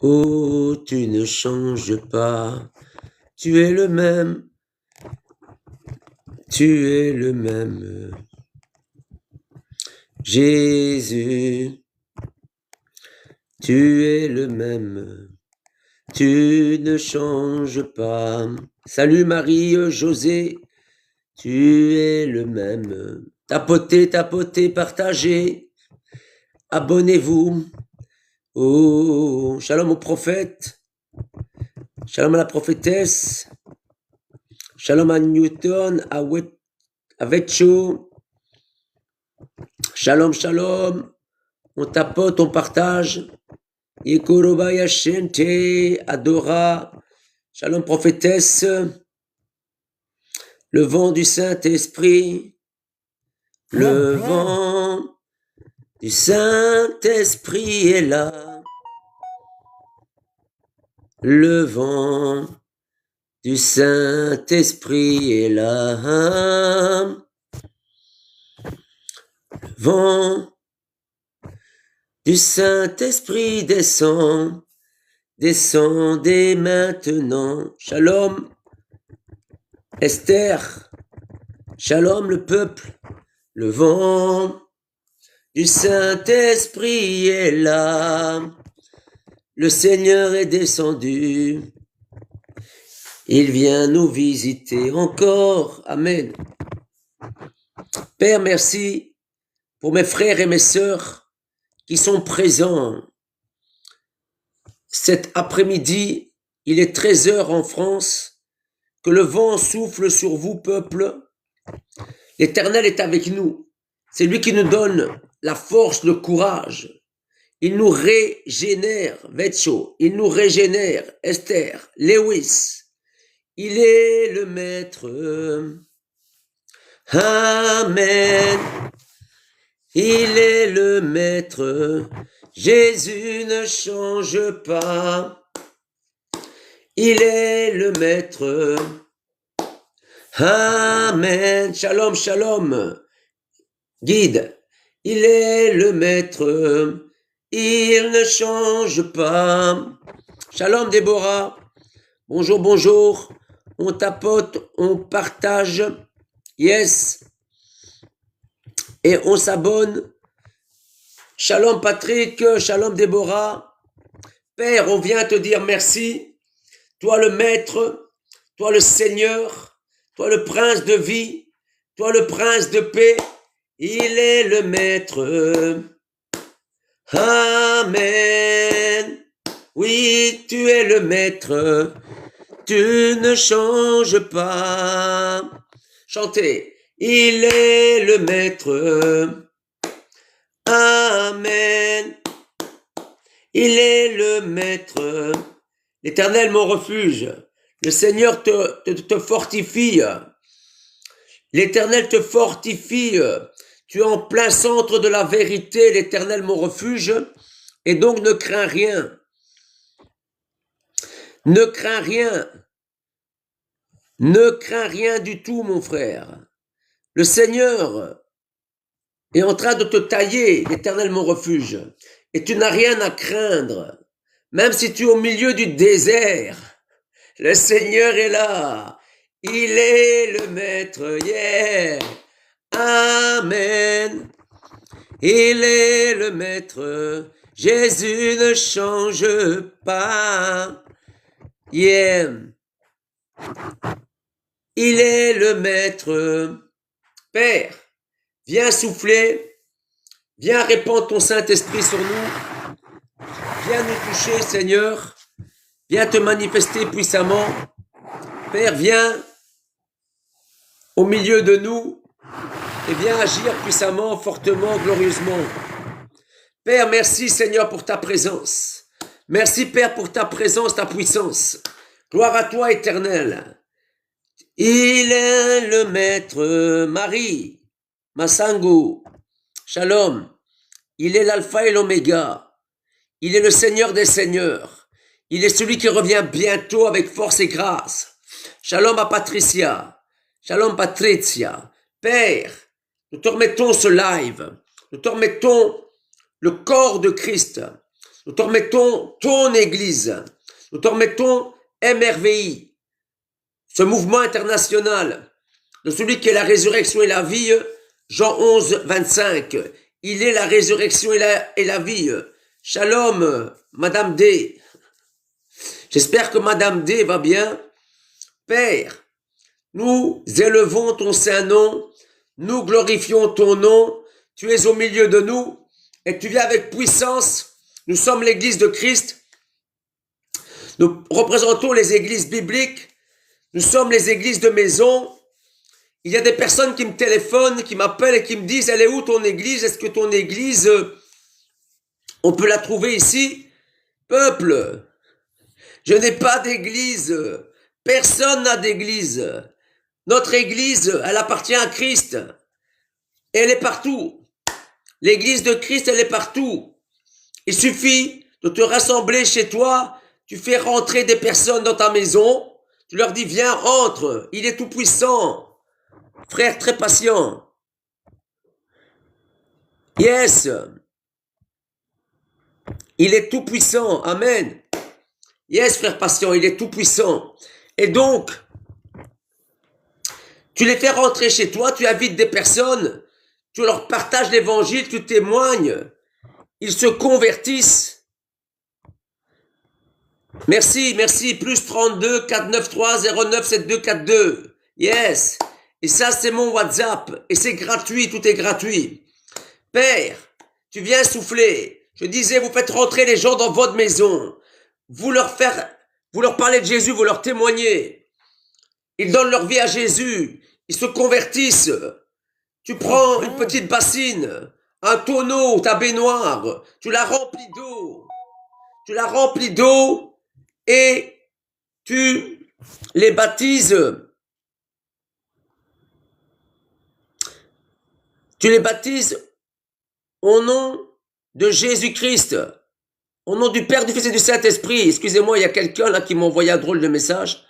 Oh, tu ne changes pas, tu es le même, tu es le même. Jésus, tu es le même, tu ne changes pas. Salut Marie, José, tu es le même. Tapotez, tapotez, partagez, abonnez-vous. Oh, shalom au prophète, shalom à la prophétesse, shalom à Newton, à Vetcho, shalom, shalom, on tapote, on partage. Yekoroba Yashente, Adora, shalom prophétesse, le vent du Saint-Esprit, le vent du Saint-Esprit est là, le vent du Saint-Esprit est là, le vent du Saint-Esprit descend, descendez maintenant, shalom Esther, shalom le peuple, le vent du Saint-Esprit est là, le Seigneur est descendu, il vient nous visiter encore, amen. Père, merci pour mes frères et mes sœurs qui sont présents cet après-midi, il est 13h en France, que le vent souffle sur vous, peuple. L'Éternel est avec nous. C'est lui qui nous donne la force, le courage. Il nous régénère, Vetcho. Il nous régénère, Esther, Lewis. Il est le Maître. Amen. Il est le Maître. Jésus ne change pas. Il est le Maître. Amen. Shalom, shalom. Guide. Il est le Maître. Il ne change pas. Shalom, Déborah. Bonjour, bonjour. On tapote, on partage. Yes. Et on s'abonne. Shalom, Patrick. Shalom, Déborah. Père, on vient te dire merci. Toi le Maître, toi le Seigneur, toi le Prince de vie, toi le Prince de paix, il est le Maître. Amen. Oui, tu es le Maître, tu ne changes pas. Chantez, il est le Maître. Amen. Il est le Maître. L'Éternel, mon refuge, le Seigneur te fortifie. L'Éternel te fortifie. Tu es en plein centre de la vérité, l'Éternel, mon refuge, et donc ne crains rien. Ne crains rien. Ne crains rien du tout, mon frère. Le Seigneur est en train de te tailler, l'Éternel, mon refuge, et tu n'as rien à craindre. Même si tu es au milieu du désert, le Seigneur est là. Il est le Maître, yeah. Amen. Il est le Maître. Jésus ne change pas. Yeah. Il est le Maître. Père, viens souffler. Viens répandre ton Saint-Esprit sur nous. Viens nous toucher, Seigneur. Viens te manifester puissamment. Père, viens au milieu de nous et viens agir puissamment, fortement, glorieusement. Père, merci Seigneur pour ta présence. Merci Père pour ta présence, ta puissance. Gloire à toi, Éternel. Il est le Maître. Marie, Masango, Shalom. Il est l'alpha et l'oméga. Il est le Seigneur des Seigneurs. Il est celui qui revient bientôt avec force et grâce. Shalom à Patricia. Shalom Patricia. Père, nous te remettons ce live. Nous te remettons le corps de Christ. Nous te remettons ton Église. Nous te remettons MRVI, ce mouvement international de celui qui est la résurrection et la vie, Jean 11, 25. Il est la résurrection et la vie. Shalom, Madame D. J'espère que Madame D va bien. Père, nous élevons ton saint nom, nous glorifions ton nom, tu es au milieu de nous et tu viens avec puissance. Nous sommes l'église de Christ. Nous représentons les églises bibliques. Nous sommes les églises de maison. Il y a des personnes qui me téléphonent, qui m'appellent et qui me disent, elle est où ton église? Est-ce que ton église, on peut la trouver ici? Peuple, je n'ai pas d'église. Personne n'a d'église. Notre église, elle appartient à Christ. Elle est partout. L'église de Christ, elle est partout. Il suffit de te rassembler chez toi. Tu fais rentrer des personnes dans ta maison. Tu leur dis, viens, rentre. Il est tout puissant. Frère très patient. Yes. Il est tout puissant. Amen. Yes, frère patient, il est tout puissant. Et donc, tu les fais rentrer chez toi, tu invites des personnes, tu leur partages l'évangile, tu témoignes. Ils se convertissent. Merci, merci. Plus 32 493 09 7242. Yes. Et ça, c'est mon WhatsApp. Et c'est gratuit, tout est gratuit. Père, tu viens souffler. Je disais, vous faites rentrer les gens dans votre maison. Vous leur parlez de Jésus, vous leur témoignez. Ils donnent leur vie à Jésus. Ils se convertissent. Tu prends une petite bassine, un tonneau, ta baignoire. Tu la remplis d'eau. Tu la remplis d'eau et tu les baptises. Tu les baptises au nom de Jésus-Christ, au nom du Père, du Fils et du Saint-Esprit. Excusez-moi, il y a quelqu'un là qui m'a envoyé un drôle de message.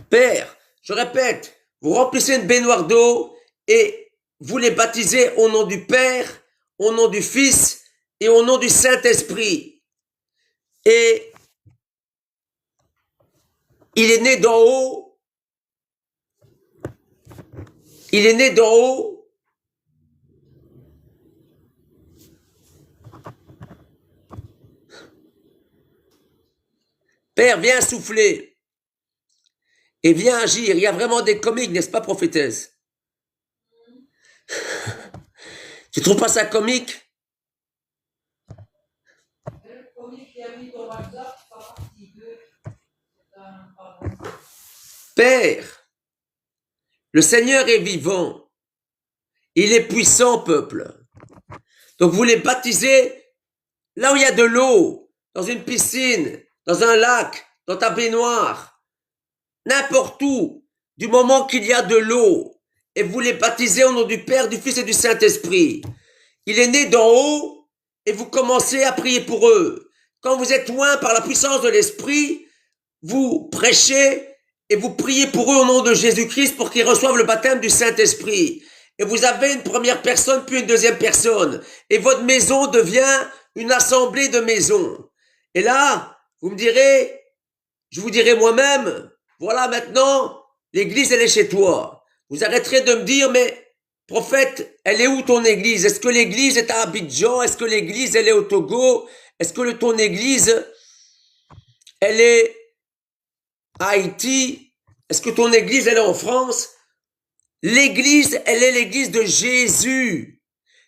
Père, je répète, vous remplissez une baignoire d'eau et vous les baptisez au nom du Père, au nom du Fils et au nom du Saint-Esprit. Et il est né d'en haut. Il est né d'en haut. Père, viens souffler et viens agir. Il y a vraiment des comiques, n'est-ce pas, prophétesse? Tu trouves pas ça comique? Père, le Seigneur est vivant. Il est puissant, peuple. Donc vous les baptisez là où il y a de l'eau, dans une piscine, dans un lac, dans ta baignoire, n'importe où, du moment qu'il y a de l'eau, et vous les baptisez au nom du Père, du Fils et du Saint-Esprit. Il est né d'en haut, et vous commencez à prier pour eux. Quand vous êtes loin par la puissance de l'Esprit, vous prêchez et vous priez pour eux au nom de Jésus-Christ pour qu'ils reçoivent le baptême du Saint-Esprit. Et vous avez une première personne, puis une deuxième personne. Et votre maison devient une assemblée de maisons. Et là, vous me direz, je vous dirai moi-même, voilà maintenant, l'église elle est chez toi. Vous arrêterez de me dire, mais prophète, elle est où ton église? Est-ce que l'église est à Abidjan? Est-ce que l'église elle est au Togo? Est-ce que ton église elle est à Haïti? Est-ce que ton église elle est en France? L'église, elle est l'église de Jésus.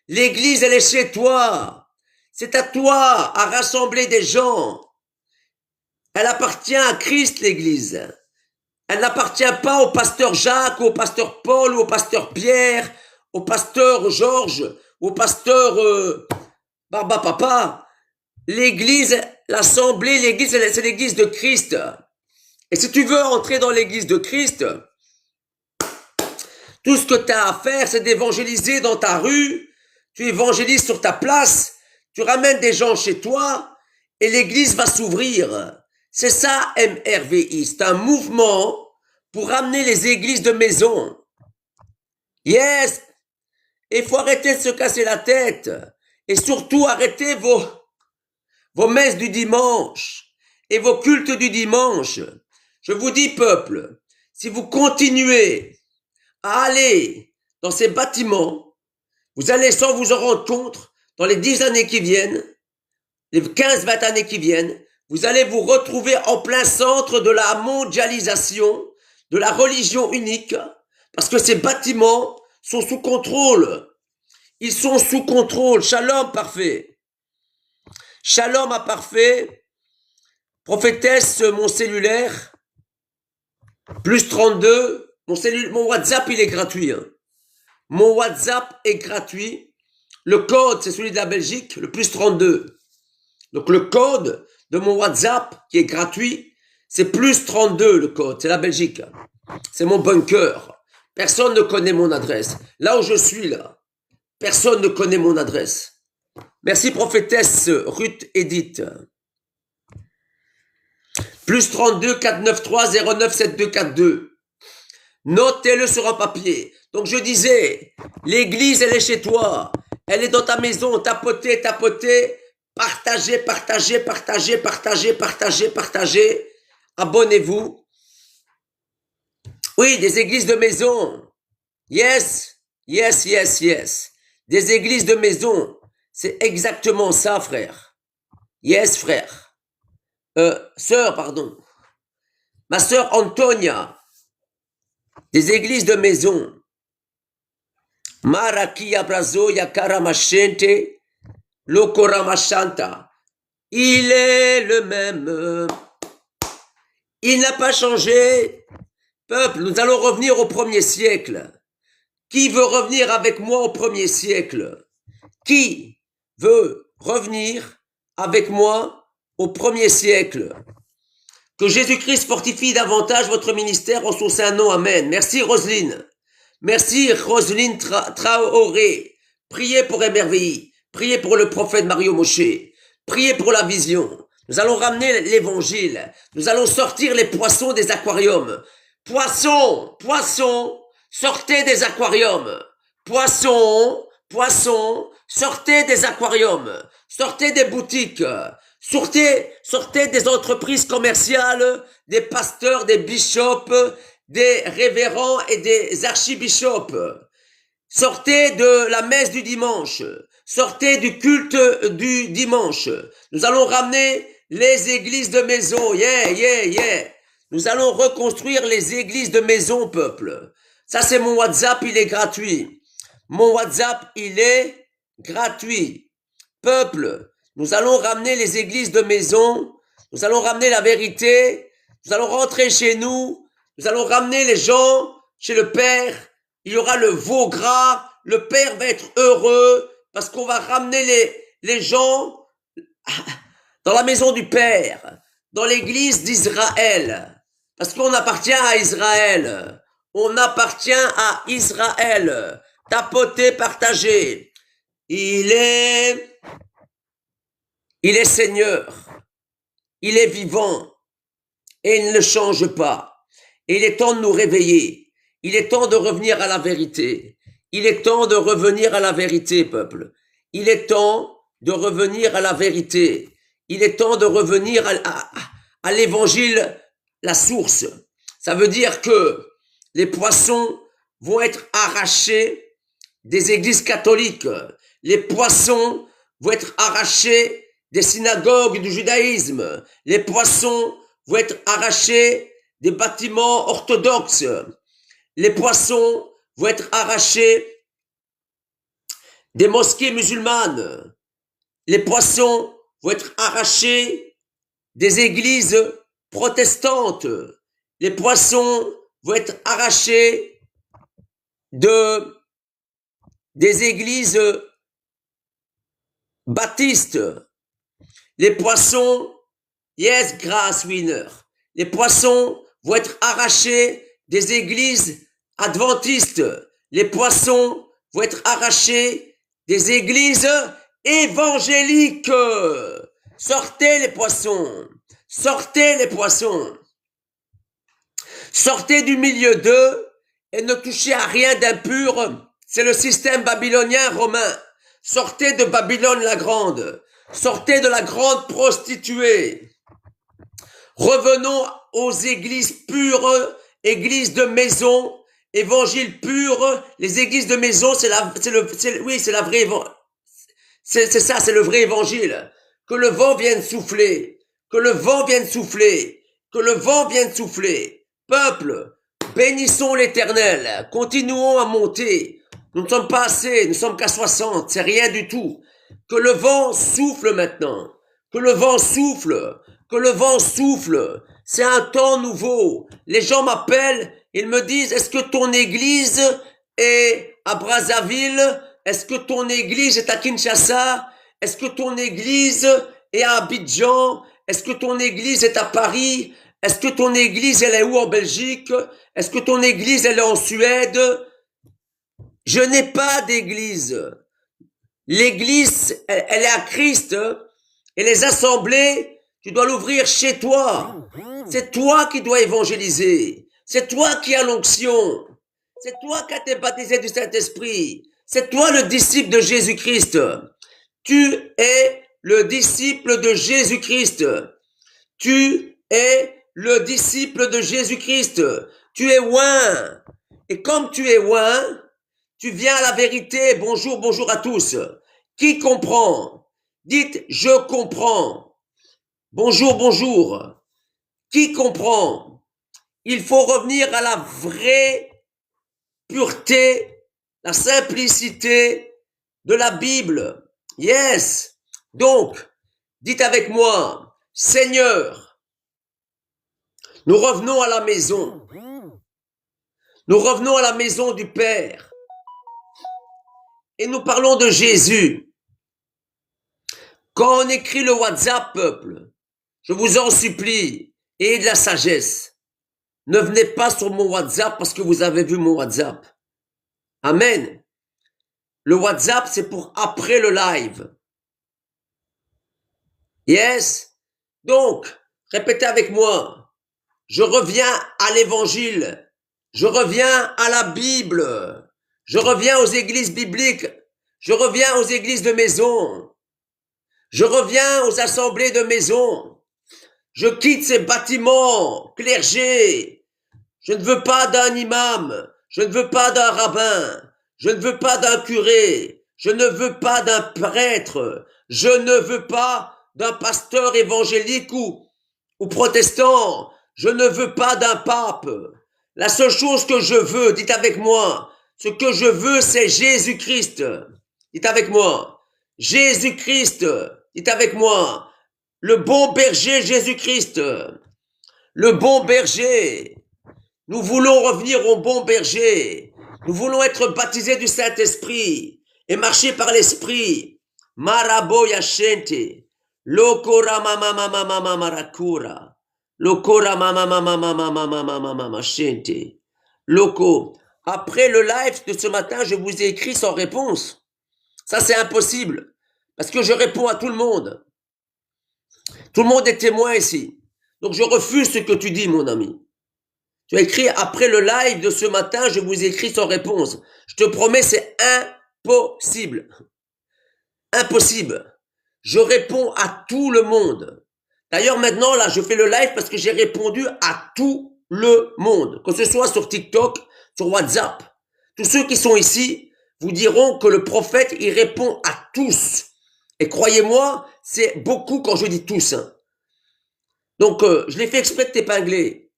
L'église, elle est chez toi. C'est à toi à rassembler des gens. Elle appartient à Christ, l'église. Elle n'appartient pas au pasteur Jacques, ou au pasteur Paul, ou au pasteur Pierre, au pasteur Georges, ou au pasteur Barba Papa. L'église, l'assemblée, l'église, c'est l'église de Christ. Et si tu veux entrer dans l'église de Christ, tout ce que tu as à faire, c'est d'évangéliser dans ta rue, tu évangélises sur ta place, tu ramènes des gens chez toi et l'église va s'ouvrir. C'est ça MRVI, c'est un mouvement pour ramener les églises de maison. Yes, il faut arrêter de se casser la tête et surtout arrêter vos messes du dimanche et vos cultes du dimanche. Je vous dis, peuple, si vous continuez à aller dans ces bâtiments, vous allez sans vous en rendre compte, dans les 10 années qui viennent, les 15-20 années qui viennent, vous allez vous retrouver en plein centre de la mondialisation, de la religion unique, parce que ces bâtiments sont sous contrôle. Ils sont sous contrôle. Shalom parfait. Shalom à parfait. Prophétesse, mon cellulaire, plus 32. Mon WhatsApp, il est gratuit. Hein. Mon WhatsApp est gratuit. Le code, c'est celui de la Belgique, le plus 32. Donc le code de mon WhatsApp, qui est gratuit, c'est plus 32 le code, c'est la Belgique. C'est mon bunker. Personne ne connaît mon adresse. Là où je suis, là, personne ne connaît mon adresse. Merci prophétesse Ruth Edith. Plus 32 493 09 7242. Notez-le sur un papier. Donc je disais, l'église, elle est chez toi. Elle est dans ta maison. Tapotez, tapotez. Partagez, partagez, partagez, partagez, partagez, partagez. Abonnez-vous. Oui, des églises de maison. Yes, yes, yes, yes. Des églises de maison. C'est exactement ça, frère. Yes, frère. Sœur, pardon. Ma sœur Antonia. Des églises de maison. Maraki abrazo yakara machente. Lokoramashanta. Il est le même. Il n'a pas changé. Peuple, nous allons revenir au 1er siècle. Qui veut revenir avec moi au 1er siècle? Qui veut revenir avec moi au 1er siècle? Que Jésus-Christ fortifie davantage votre ministère en son saint nom. Amen. Merci Roselyne. Merci Roselyne Traoré. Priez pour émerveiller. Priez pour le prophète Mario Moshe. Priez pour la vision. Nous allons ramener l'évangile. Nous allons sortir les poissons des aquariums. Poissons, poissons, sortez des aquariums. Poissons, poissons, sortez des aquariums. Sortez des boutiques. Sortez des entreprises commerciales, des pasteurs, des bishops, des révérends et des archibishops. Sortez de la messe du dimanche. Sortez du culte du dimanche. Nous allons ramener les églises de maison. Yeah, yeah, yeah. Nous allons reconstruire les églises de maison, peuple. Ça, c'est mon WhatsApp, il est gratuit. Mon WhatsApp, il est gratuit. Peuple, nous allons ramener les églises de maison. Nous allons ramener la vérité. Nous allons rentrer chez nous. Nous allons ramener les gens chez le Père. Il y aura le veau gras. Le Père va être heureux parce qu'on va ramener les gens dans la maison du Père, dans l'église d'Israël. Parce qu'on appartient à Israël. On appartient à Israël. Tapotez, partagez. Il est Seigneur. Il est vivant. Et il ne change pas. Et il est temps de nous réveiller. Il est temps de revenir à la vérité. Il est temps de revenir à la vérité, peuple. Il est temps de revenir à la vérité. Il est temps de revenir à l'évangile, la source. Ça veut dire que les poissons vont être arrachés des églises catholiques. Les poissons vont être arrachés des synagogues du judaïsme. Les poissons vont être arrachés des bâtiments orthodoxes. Les poissons vont être arrachés des mosquées musulmanes. Les poissons vont être arrachés des églises protestantes. Les poissons vont être arrachés des églises baptistes. Les poissons, yes, grass winner. Les poissons vont être arrachés des églises adventistes. Les poissons vont être arrachés des églises évangéliques. Sortez les poissons. Sortez les poissons. Sortez du milieu d'eux et ne touchez à rien d'impur. C'est le système babylonien romain. Sortez de Babylone la grande. Sortez de la grande prostituée. Revenons aux églises pures, églises de maison, évangile pur. Les églises de maison, c'est la vraie évangile. C'est ça, c'est le vrai évangile. Que le vent vienne souffler. Que le vent vienne souffler. Que le vent vienne souffler. Peuple, bénissons l'Éternel. Continuons à monter. Nous ne sommes pas assez. Nous sommes qu'à 60. C'est rien du tout. Que le vent souffle maintenant. Que le vent souffle. Que le vent souffle. C'est un temps nouveau. Les gens m'appellent. Ils me disent, est-ce que ton église est à Brazzaville? Est-ce que ton église est à Kinshasa? Est-ce que ton église est à Abidjan? Est-ce que ton église est à Paris? Est-ce que ton église, elle est où en Belgique? Est-ce que ton église, elle est en Suède? Je n'ai pas d'église. L'église, elle est à Christ. Et les assemblées, tu dois l'ouvrir chez toi. C'est toi qui dois évangéliser. C'est toi qui as l'onction. C'est toi qui as été baptisé du Saint-Esprit. C'est toi le disciple de Jésus-Christ. Tu es le disciple de Jésus-Christ. Tu es le disciple de Jésus-Christ. Tu es oint. Et comme tu es oint, tu viens à la vérité. Bonjour, bonjour à tous. Qui comprend? Dites, je comprends. Bonjour, bonjour. Qui comprend? Il faut revenir à la vraie pureté, la simplicité de la Bible. Yes. Donc, dites avec moi, Seigneur, nous revenons à la maison. Nous revenons à la maison du Père. Et nous parlons de Jésus. Quand on écrit le WhatsApp, peuple, je vous en supplie, ayez de la sagesse. Ne venez pas sur mon WhatsApp parce que vous avez vu mon WhatsApp. Amen. Le WhatsApp, c'est pour après le live. Yes. Donc, répétez avec moi. Je reviens à l'évangile. Je reviens à la Bible. Je reviens aux églises bibliques. Je reviens aux églises de maison. Je reviens aux assemblées de maison. Je quitte ces bâtiments clergés. Je ne veux pas d'un imam. Je ne veux pas d'un rabbin. Je ne veux pas d'un curé. Je ne veux pas d'un prêtre. Je ne veux pas d'un pasteur évangélique ou protestant. Je ne veux pas d'un pape. La seule chose que je veux, dites avec moi, ce que je veux, c'est Jésus-Christ. Dites avec moi, Jésus-Christ. Dites avec moi, le bon berger Jésus-Christ. Le bon berger. Nous voulons revenir au bon berger. Nous voulons être baptisés du Saint-Esprit et marcher par l'Esprit. Marabo yashente. Lokora mama mama mama marakura. Lokora mama mama mama mama mama mama shente. Loko. Après le live de ce matin, je vous ai écrit sans réponse. Ça, c'est impossible. Parce que je réponds à tout le monde. Tout le monde est témoin ici. Donc, je refuse ce que tu dis, mon ami. Tu as écrit après le live de ce matin, je vous ai écrit sans réponse. Je te promets, c'est impossible. Impossible. Je réponds à tout le monde. D'ailleurs, maintenant, là, je fais le live parce que j'ai répondu à tout le monde. Que ce soit sur TikTok, sur WhatsApp. Tous ceux qui sont ici vous diront que le prophète, il répond à tous. Et croyez-moi, c'est beaucoup quand je dis tous. Hein. Donc, je l'ai fait exprès de t'épingler.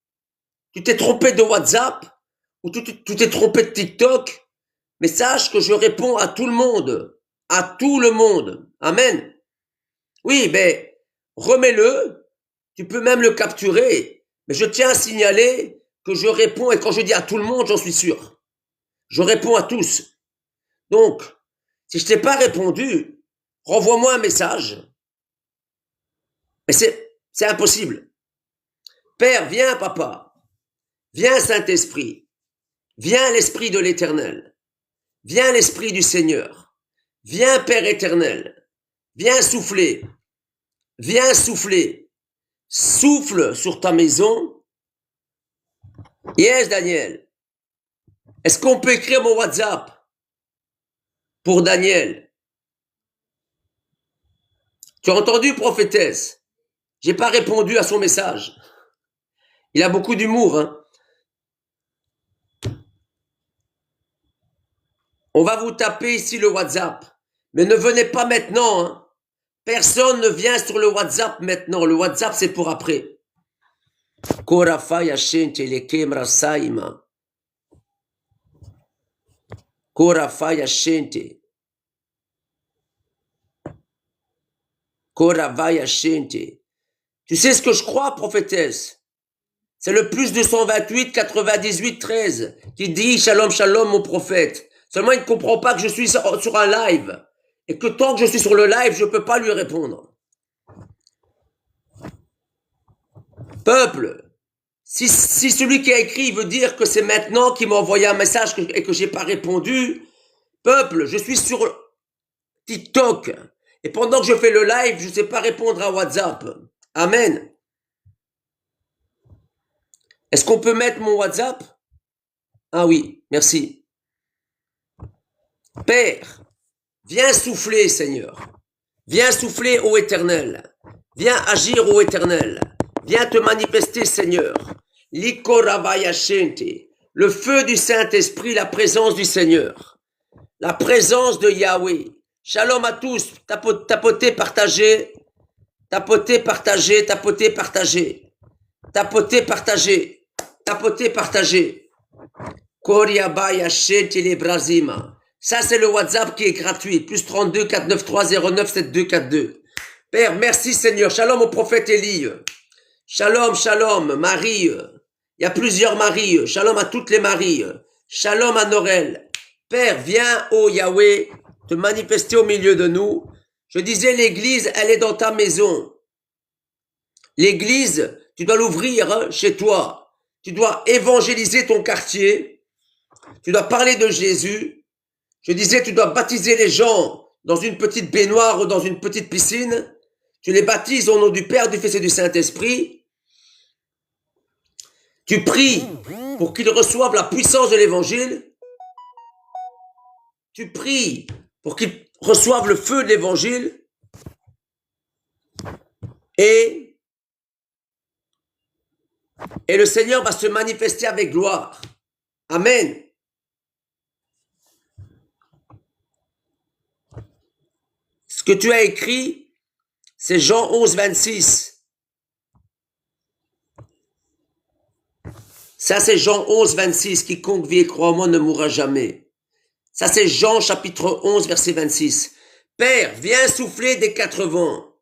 Tu t'es trompé de WhatsApp ou tu t'es trompé de TikTok, mais sache que je réponds à tout le monde. À tout le monde. Amen. Oui, ben, remets-le. Tu peux même le capturer. Mais je tiens à signaler que je réponds, et quand je dis à tout le monde, j'en suis sûr. Je réponds à tous. Donc, si je t'ai pas répondu, renvoie-moi un message. Mais c'est impossible. Père, viens, papa. Viens, Saint-Esprit. Viens, l'Esprit de l'Éternel. Viens, l'Esprit du Seigneur. Viens, Père éternel. Viens souffler. Viens souffler. Souffle sur ta maison. Yes, Daniel. Est-ce qu'on peut écrire mon WhatsApp pour Daniel? Tu as entendu, prophétesse? J'ai pas répondu à son message. Il a beaucoup d'humour, hein. On va vous taper ici le WhatsApp. Mais ne venez pas maintenant, hein. Personne ne vient sur le WhatsApp maintenant. Le WhatsApp, c'est pour après. Korafaya shente le kemra saima. Korafaya shente. Koravaya shente. Tu sais ce que je crois, prophétesse? C'est le plus 228 98 13 qui dit Shalom, Shalom, mon prophète. Seulement, il ne comprend pas que je suis sur un live. Et que tant que je suis sur le live, je ne peux pas lui répondre. Peuple, si celui qui a écrit veut dire que c'est maintenant qu'il m'a envoyé un message et que je n'ai pas répondu, peuple, je suis sur TikTok. Et pendant que je fais le live, je ne sais pas répondre à WhatsApp. Amen. Est-ce qu'on peut mettre mon WhatsApp? Ah oui, merci. Père, viens souffler, Seigneur. Viens souffler, ô Éternel. Viens agir, ô Éternel. Viens te manifester, Seigneur. Likoravaya shente. Le feu du Saint-Esprit, la présence du Seigneur. La présence de Yahweh. Shalom à tous. Tapotez, partagez. Tapotez, partagez. Tapotez, partagez. Tapotez, partagez. Tapotez, partagez. Koriabaya shente le brazima. Ça, c'est le WhatsApp qui est gratuit. Plus 32 493 09 7242. Père, merci Seigneur. Shalom au prophète Élie. Shalom, shalom, Marie. Il y a plusieurs Maries. Shalom à toutes les Maries. Shalom à Norel. Père, viens, ô Yahweh, te manifester au milieu de nous. Je disais, l'église, elle est dans ta maison. L'église, tu dois l'ouvrir chez toi. Tu dois évangéliser ton quartier. Tu dois parler de Jésus. Je disais, tu dois baptiser les gens dans une petite baignoire ou dans une petite piscine. Tu les baptises au nom du Père, du Fils et du Saint-Esprit. Tu pries pour qu'ils reçoivent la puissance de l'Évangile. Tu pries pour qu'ils reçoivent le feu de l'Évangile. Et le Seigneur va se manifester avec gloire. Amen. Ce que tu as écrit, c'est Jean 11, 26. Ça, c'est Jean 11, 26. Quiconque vit et croit en moi ne mourra jamais. Ça, c'est Jean chapitre 11, verset 26. Père, viens souffler des quatre vents.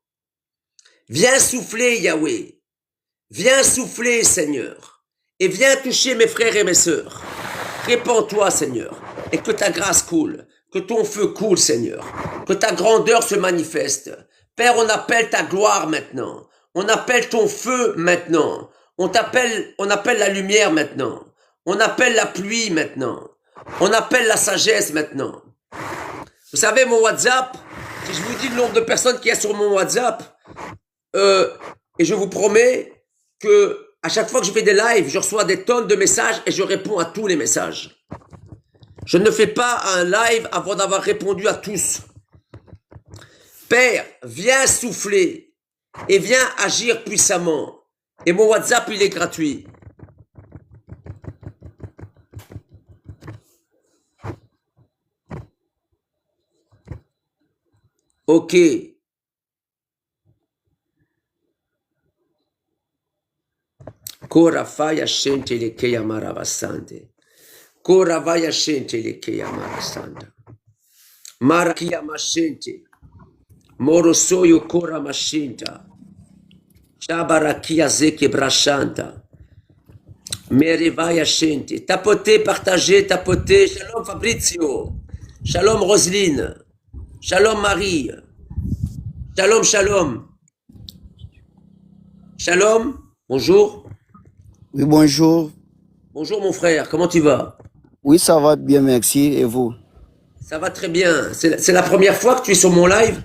Viens souffler, Yahweh. Viens souffler, Seigneur. Et viens toucher mes frères et mes sœurs. Répands-toi, Seigneur. Et que ta grâce coule. Que ton feu coule, Seigneur. Que ta grandeur se manifeste. Père, on appelle ta gloire maintenant. On appelle ton feu maintenant. On appelle la lumière maintenant. On appelle la pluie maintenant. On appelle la sagesse maintenant. Vous savez, mon WhatsApp, si je vous dis le nombre de personnes qu'il y a sur mon WhatsApp, et je vous promets que à chaque fois que je fais des lives, je reçois des tonnes de messages et je réponds à tous les messages. Je ne fais pas un live avant d'avoir répondu à tous. Père, viens souffler et viens agir puissamment. Et mon WhatsApp, il est gratuit. Ok. Korafaya shente le keya maravasande. Koravaya shente le keya maravasanda. Marakia mashente. Morosoyo kora mashinta. Shabarakia zeke brashanta. Merivaya shente. Tapotez, partagez, tapotez. Shalom Fabrizio. Shalom Roselyne. Shalom Marie. Shalom, shalom. Shalom, bonjour. Oui, bonjour. Bonjour mon frère, comment tu vas? Oui, ça va bien, merci. Et vous? Ça va très bien. C'est la première fois que tu es sur mon live?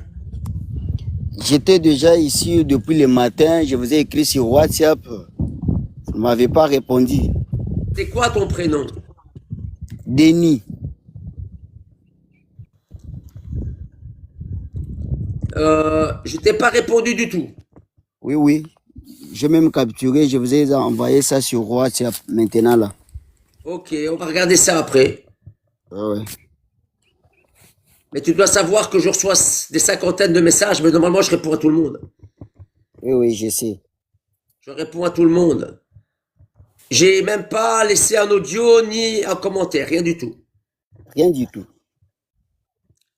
J'étais déjà ici depuis le matin. Je vous ai écrit sur WhatsApp. Vous ne m'avez pas répondu. C'est quoi ton prénom? Denis. Je t'ai pas répondu du tout. Oui, oui. J'ai même capturé, je vous ai envoyé ça sur WhatsApp maintenant là. Ok, on va regarder ça après. Ah ouais. Mais tu dois savoir que je reçois des cinquantaines de messages, mais normalement je réponds à tout le monde. Oui, oui, je sais. Je réponds à tout le monde. J'ai même pas laissé un audio ni un commentaire, rien du tout. Rien du tout.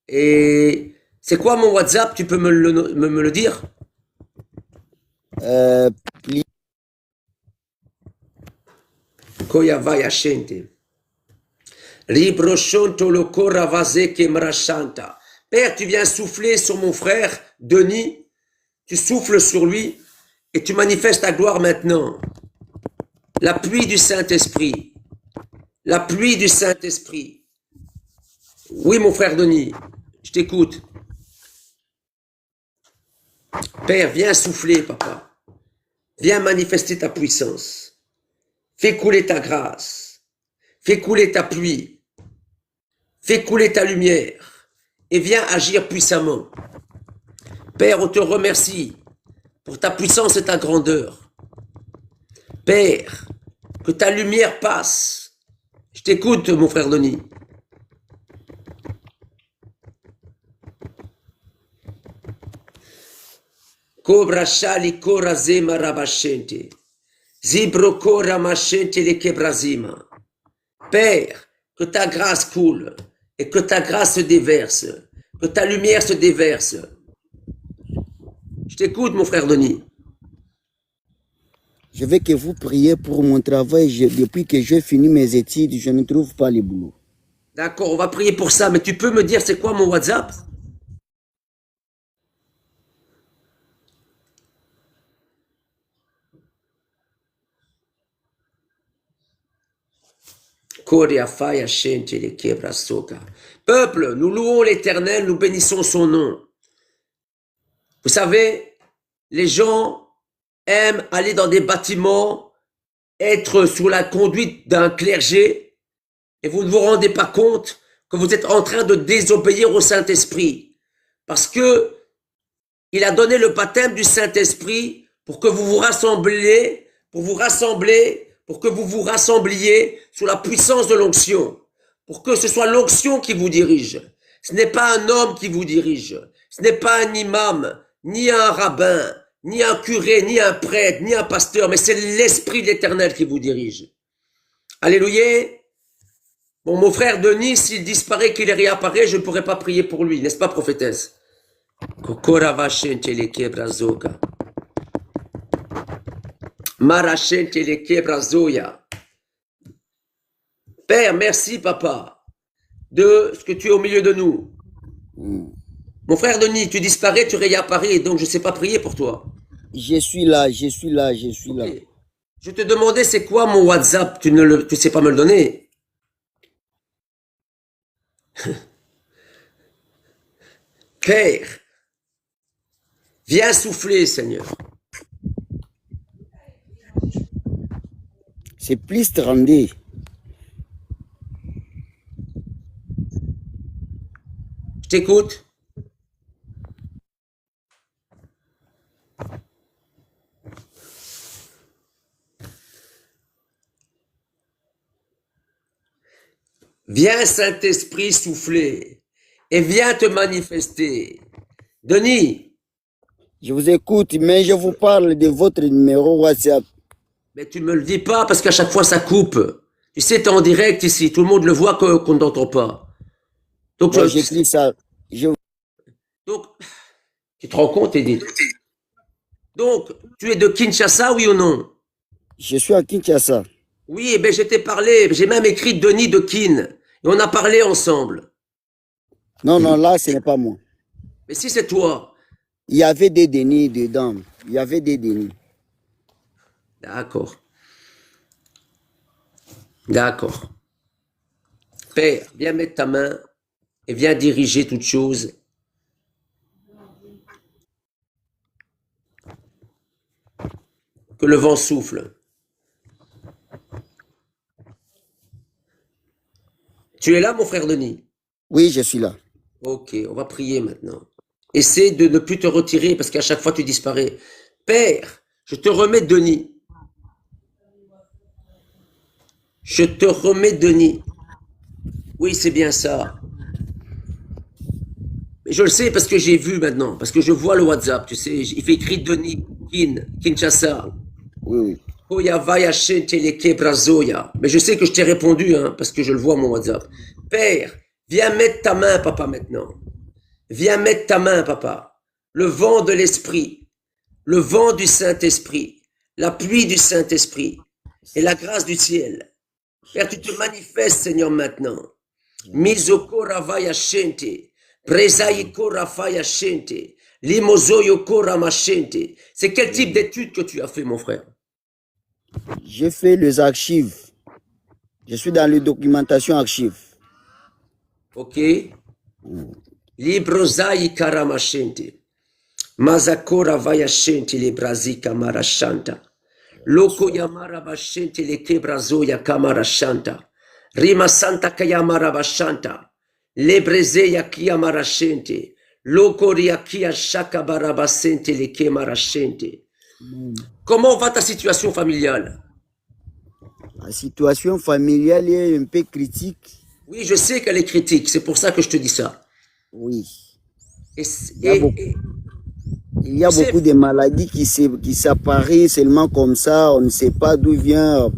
Et c'est quoi mon WhatsApp? Tu peux me le dire? Euh, pli- Koya vaya shente. Libroshonto lo koravase kemrashanta. Père, tu viens souffler sur mon frère, Denis. Tu souffles sur lui et tu manifestes ta gloire maintenant. La pluie du Saint-Esprit. La pluie du Saint-Esprit. Oui, mon frère Denis, je t'écoute. Père, viens souffler, papa. Viens manifester ta puissance. Fais couler ta grâce. Fais couler ta pluie. Fais couler ta lumière. Et viens agir puissamment. Père, on te remercie pour ta puissance et ta grandeur. Père, que ta lumière passe. Je t'écoute, mon frère Denis. Cobra shali kora zema rabashente. Zibro kora machente le quebrazima. Père, que ta grâce coule et que ta grâce se déverse, que ta lumière se déverse. Je t'écoute, mon frère Denis. Je veux que vous priez pour mon travail. Depuis que j'ai fini mes études, je ne trouve pas le boulot. D'accord, on va prier pour ça, mais tu peux me dire c'est quoi mon WhatsApp? Peuple, nous louons l'Éternel, nous bénissons son nom. Vous savez, les gens aiment aller dans des bâtiments, être sous la conduite d'un clergé, et vous ne vous rendez pas compte que vous êtes en train de désobéir au Saint-Esprit. Parce que il a donné le baptême du Saint-Esprit pour que vous vous rassembliez, pour que vous vous rassembliez sous la puissance de l'onction, pour que ce soit l'onction qui vous dirige. Ce n'est pas un homme qui vous dirige, ce n'est pas un imam, ni un rabbin, ni un curé, ni un prêtre, ni un pasteur, mais c'est l'Esprit de l'Éternel qui vous dirige. Alléluia. Bon, mon frère Denis, s'il disparaît, qu'il réapparaît, je ne pourrai pas prier pour lui, n'est-ce pas, prophétesse? Père, merci, papa, de ce que tu es au milieu de nous. Mon frère Denis, tu disparais, tu réapparais, donc je ne sais pas prier pour toi. Je suis là, je suis là, je suis là. Okay. Je te demandais c'est quoi mon WhatsApp, tu ne sais pas me le donner. Père, viens souffler, Seigneur. C'est plus 32. Je t'écoute. Viens, Saint-Esprit, souffler et viens te manifester. Denis. Je vous écoute, mais je vous parle de votre numéro WhatsApp. Mais tu me le dis pas parce qu'à chaque fois ça coupe. Tu sais, t'es en direct ici, tout le monde le voit qu'on ne t'entend pas. Donc, Moi, j'écris ça. Donc, tu te rends compte, Edith? Donc, tu es de Kinshasa, oui ou non? Je suis à Kinshasa. Oui, eh bien, je t'ai parlé, j'ai même écrit Denis de Kin. Et on a parlé ensemble. Non, non, là, ce n'est pas moi. Mais si c'est toi. Il y avait des Denis dedans. Il y avait des Denis. D'accord. D'accord. Père, viens mettre ta main et viens diriger toutes choses. Que le vent souffle. Tu es là, mon frère Denis? Oui, je suis là. Ok, on va prier maintenant. essaie de ne plus te retirer parce qu'à chaque fois tu disparais. Père, je te remets Denis. Je te remets Denis. Oui, c'est bien ça. Je le sais parce que j'ai vu maintenant, parce que je vois le WhatsApp, tu sais, il fait écrit Denis, Kinshasa. Oui, oui. Oyavaya Shenteleke Brazoya. Mais je sais que je t'ai répondu, hein, parce que je le vois mon WhatsApp. Père, viens mettre ta main, papa, maintenant. Viens mettre ta main, papa. Le vent de l'Esprit, le vent du Saint-Esprit, la pluie du Saint-Esprit et la grâce du ciel. Père, tu te manifestes, Seigneur, maintenant. Mizoko Ravaya Shente, Brezaiko Rafaya Shente, Limozoyoko Ramashente. C'est quel type d'études que tu as fait, mon frère? J'ai fait les archives. Je suis dans les documentations archives. Ok. Librozai Karamashente. Mazakora Vayashente le Brazika Marashanta. Loko Yamara Bashente le Kebrazoya Kamarashanta. Rima Santa Kayamara Bashanta. Lebrezeya Kiyamarashente. Loko Riakia Shaka Barabasente le Kemarashente. Comment va ta situation familiale? La situation familiale est un peu critique. Oui, je sais qu'elle est critique, c'est pour ça que je te dis ça. Oui. Et, il y a beaucoup de maladies qui s'apparaissent seulement comme ça, on ne sait pas d'où vient.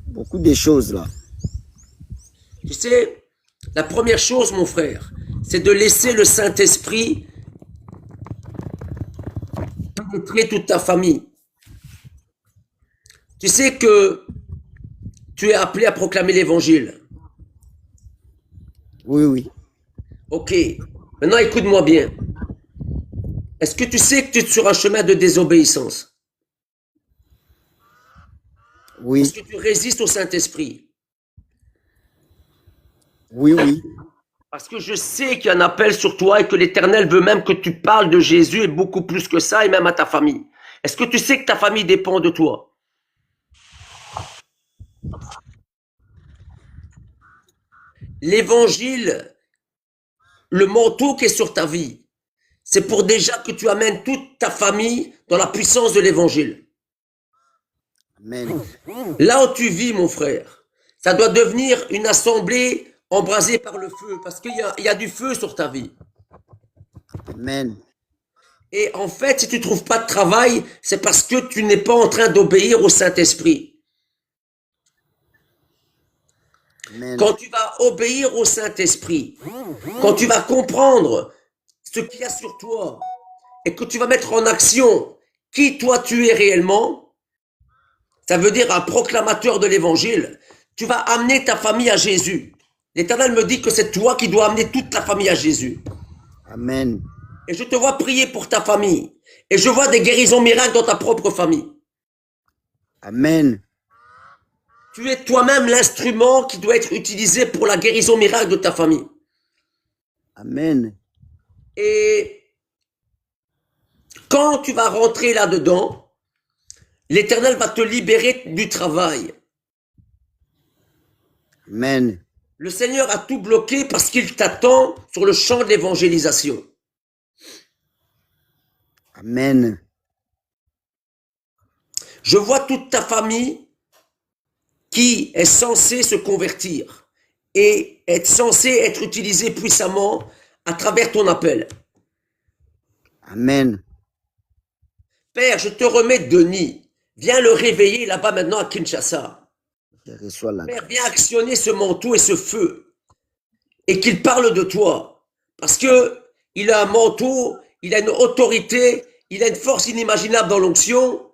Beaucoup de choses là. Tu sais, la première chose, mon frère, c'est de laisser le Saint-Esprit pénétrer toute ta famille. Tu sais que tu es appelé à proclamer l'évangile. Oui, oui. Ok. Maintenant, écoute-moi bien. Est-ce que tu sais que tu es sur un chemin de désobéissance? Oui. Est-ce que tu résistes au Saint-Esprit? Oui, oui. Parce que je sais qu'il y a un appel sur toi et que l'Éternel veut même que tu parles de Jésus et beaucoup plus que ça, et même à ta famille. Est-ce que tu sais que ta famille dépend de toi? L'évangile, le manteau qui est sur ta vie, c'est pour déjà que tu amènes toute ta famille dans la puissance de l'évangile. Amen. Là où tu vis, mon frère, ça doit devenir une assemblée embrasée par le feu, parce qu'il y a du feu sur ta vie. Amen. Et en fait, si tu ne trouves pas de travail, c'est parce que tu n'es pas en train d'obéir au Saint-Esprit. Amen. Quand tu vas obéir au Saint-Esprit, quand tu vas comprendre ce qu'il y a sur toi et que tu vas mettre en action qui toi tu es réellement, ça veut dire un proclamateur de l'évangile, tu vas amener ta famille à Jésus. L'Éternel me dit que c'est toi qui dois amener toute ta famille à Jésus. Amen. Et je te vois prier pour ta famille. Et je vois des guérisons miracles dans ta propre famille. Amen. Tu es toi-même l'instrument qui doit être utilisé pour la guérison miracle de ta famille. Amen. Et quand tu vas rentrer là-dedans, l'Éternel va te libérer du travail. Amen. Le Seigneur a tout bloqué parce qu'il t'attend sur le champ de l'évangélisation. Amen. Je vois toute ta famille qui est censée se convertir et être censée être utilisée puissamment à travers ton appel. Amen. Père, je te remets Denis. Viens le réveiller là-bas maintenant à Kinshasa. Je reçois la Père, grâce. viens actionner ce manteau et ce feu. Et qu'il parle de toi. Parce que il a un manteau, il a une autorité, il a une force inimaginable dans l'onction.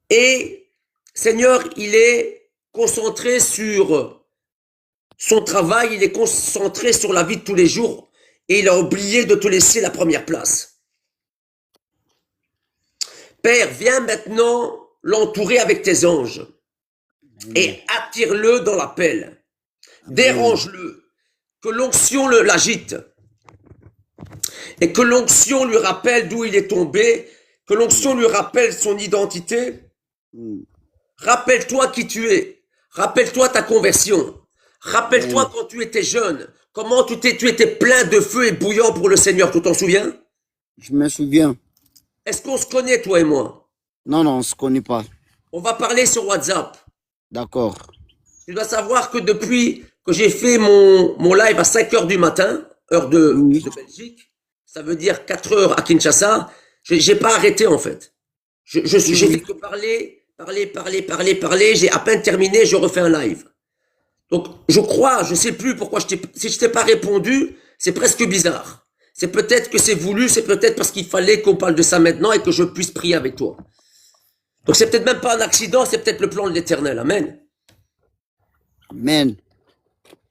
Et Seigneur, il est concentré sur son travail, il est concentré sur la vie de tous les jours. Et il a oublié de te laisser la première place. Père, viens maintenant l'entourer avec tes anges. Et attire-le dans l'appel. Dérange-le. Que l'onction l'agite. Et que l'onction lui rappelle d'où il est tombé. Que l'onction lui rappelle son identité. Rappelle-toi qui tu es. Rappelle-toi ta conversion. Rappelle-toi quand tu étais jeune. Comment tu étais plein de feu et bouillant pour le Seigneur, tu t'en souviens? Je me souviens. Est-ce qu'on se connaît, toi et moi? Non, non, on ne se connaît pas. On va parler sur WhatsApp. D'accord. Tu dois savoir que depuis que j'ai fait mon live à 5 heures du matin, heure Oui. de Belgique, ça veut dire 4 heures à Kinshasa, j'ai pas arrêté en fait. J'ai fait Oui. que parler. J'ai à peine terminé, je refais un live. Donc, je crois, je sais plus pourquoi si je t'ai pas répondu, c'est presque bizarre. C'est peut-être que c'est voulu, c'est peut-être parce qu'il fallait qu'on parle de ça maintenant et que je puisse prier avec toi. Donc, c'est peut-être même pas un accident, c'est peut-être le plan de l'Éternel. Amen. Amen.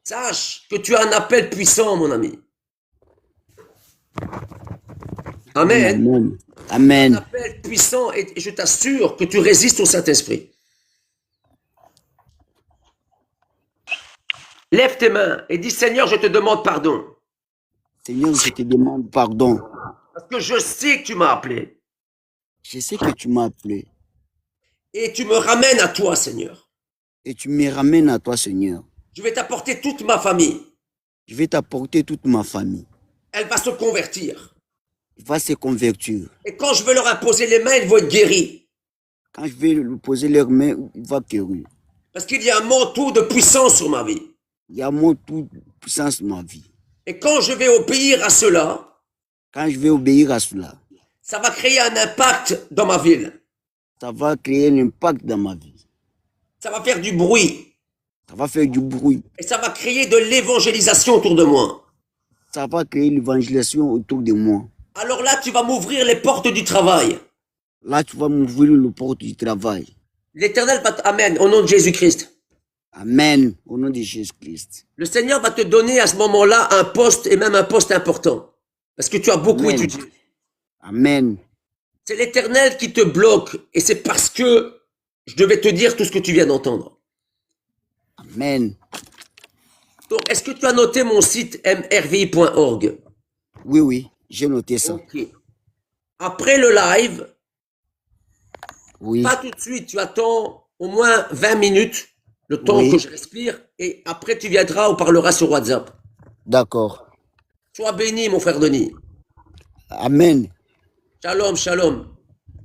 Sache que tu as un appel puissant, mon ami. Amen. Amen. Un Amen. appel puissant et je t'assure que tu résistes au Saint-Esprit. Lève tes mains et dis Seigneur, je te demande pardon. Seigneur, je te demande pardon. Parce que je sais que tu m'as appelé. Je sais que tu m'as appelé Et tu me ramènes à toi, Seigneur. et tu me ramènes à toi, Seigneur. Je vais t'apporter toute ma famille. Je vais t'apporter toute ma famille. Elle va se convertir. Il va se convertir. Et quand je vais leur imposer les mains, ils vont être guéris. Quand je vais lui poser leurs mains, il va guérir. Parce qu'il y a un manteau de puissance sur ma vie. Il y a mon toute puissance dans ma vie. Et quand je vais obéir à cela, Quand je vais obéir à cela, ça va créer un impact dans ma ville. ça va créer un impact dans ma vie. Ça va faire du bruit. Ça va faire du bruit. Et ça va créer de l'évangélisation autour de moi. Ça va créer l'évangélisation autour de moi. Alors là, tu vas m'ouvrir les portes du travail. Là, tu vas m'ouvrir le porte du travail. L'Éternel va Amen, au nom de Jésus-Christ. Amen. Au nom de Jésus-Christ. Le Seigneur va te donner à ce moment-là un poste et même un poste important. Parce que tu as beaucoup Amen. étudié. Amen. C'est l'Éternel qui te bloque et c'est parce que je devais te dire tout ce que tu viens d'entendre. Amen. Donc, est-ce que tu as noté mon site mrvi.org? Oui, oui, j'ai noté ça. Ok. Après le live, Oui, pas tout de suite, tu attends au moins 20 minutes, le temps Oui. que je respire, et après tu viendras, on parlera sur WhatsApp. d'accord. Sois béni, mon frère Denis. Amen. Shalom, shalom.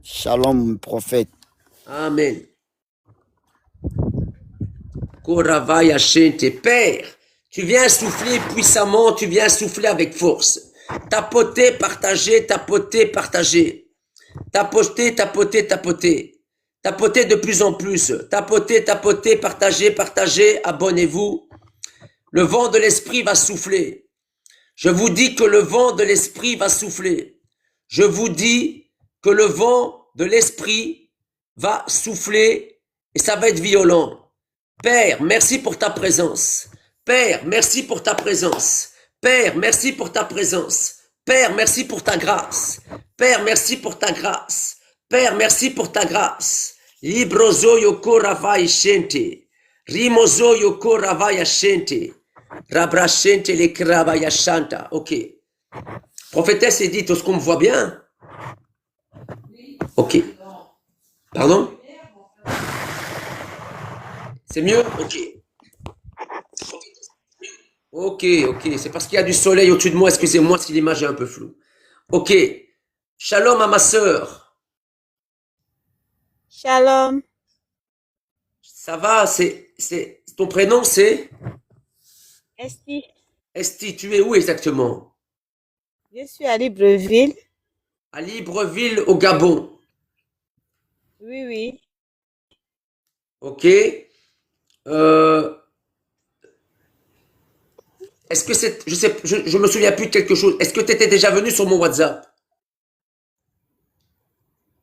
Shalom, prophète. Amen. Koravaya Shente. Père, tu viens souffler puissamment, tu viens souffler avec force. Tapoter, partager, tapoter, partager. Tapoter, tapoter, tapoter. Tapoter de plus en plus. Tapoter, tapoter, partager, partager. Abonnez-vous. Le vent de l'esprit va souffler. Je vous dis que le vent de l'esprit va souffler. Je vous dis que le vent de l'esprit va souffler et ça va être violent. Père, merci pour ta présence. Père, merci pour ta présence. Père, merci pour ta présence. Père, merci pour ta grâce. Père, merci pour ta grâce. Père, merci pour ta grâce. Librozo yoko ravai shente. Rimozo yoko ravai shente. Rabrashente le kravaya shanta. Ok. Prophétesse Edith, est-ce qu'on me voit bien? Ok. Pardon? C'est mieux? Ok. Ok, ok. C'est parce qu'il y a du soleil au-dessus de moi. Excusez-moi si l'image est un peu floue. Ok. Shalom à ma sœur. Shalom. Ça va? Ton prénom, c'est? Esti, Esti. Tu es où exactement? je suis à Libreville. À Libreville, au Gabon. Oui, oui. Ok. Est-ce que c'est, je me souviens plus de quelque chose. Est-ce que tu étais déjà venu sur mon WhatsApp?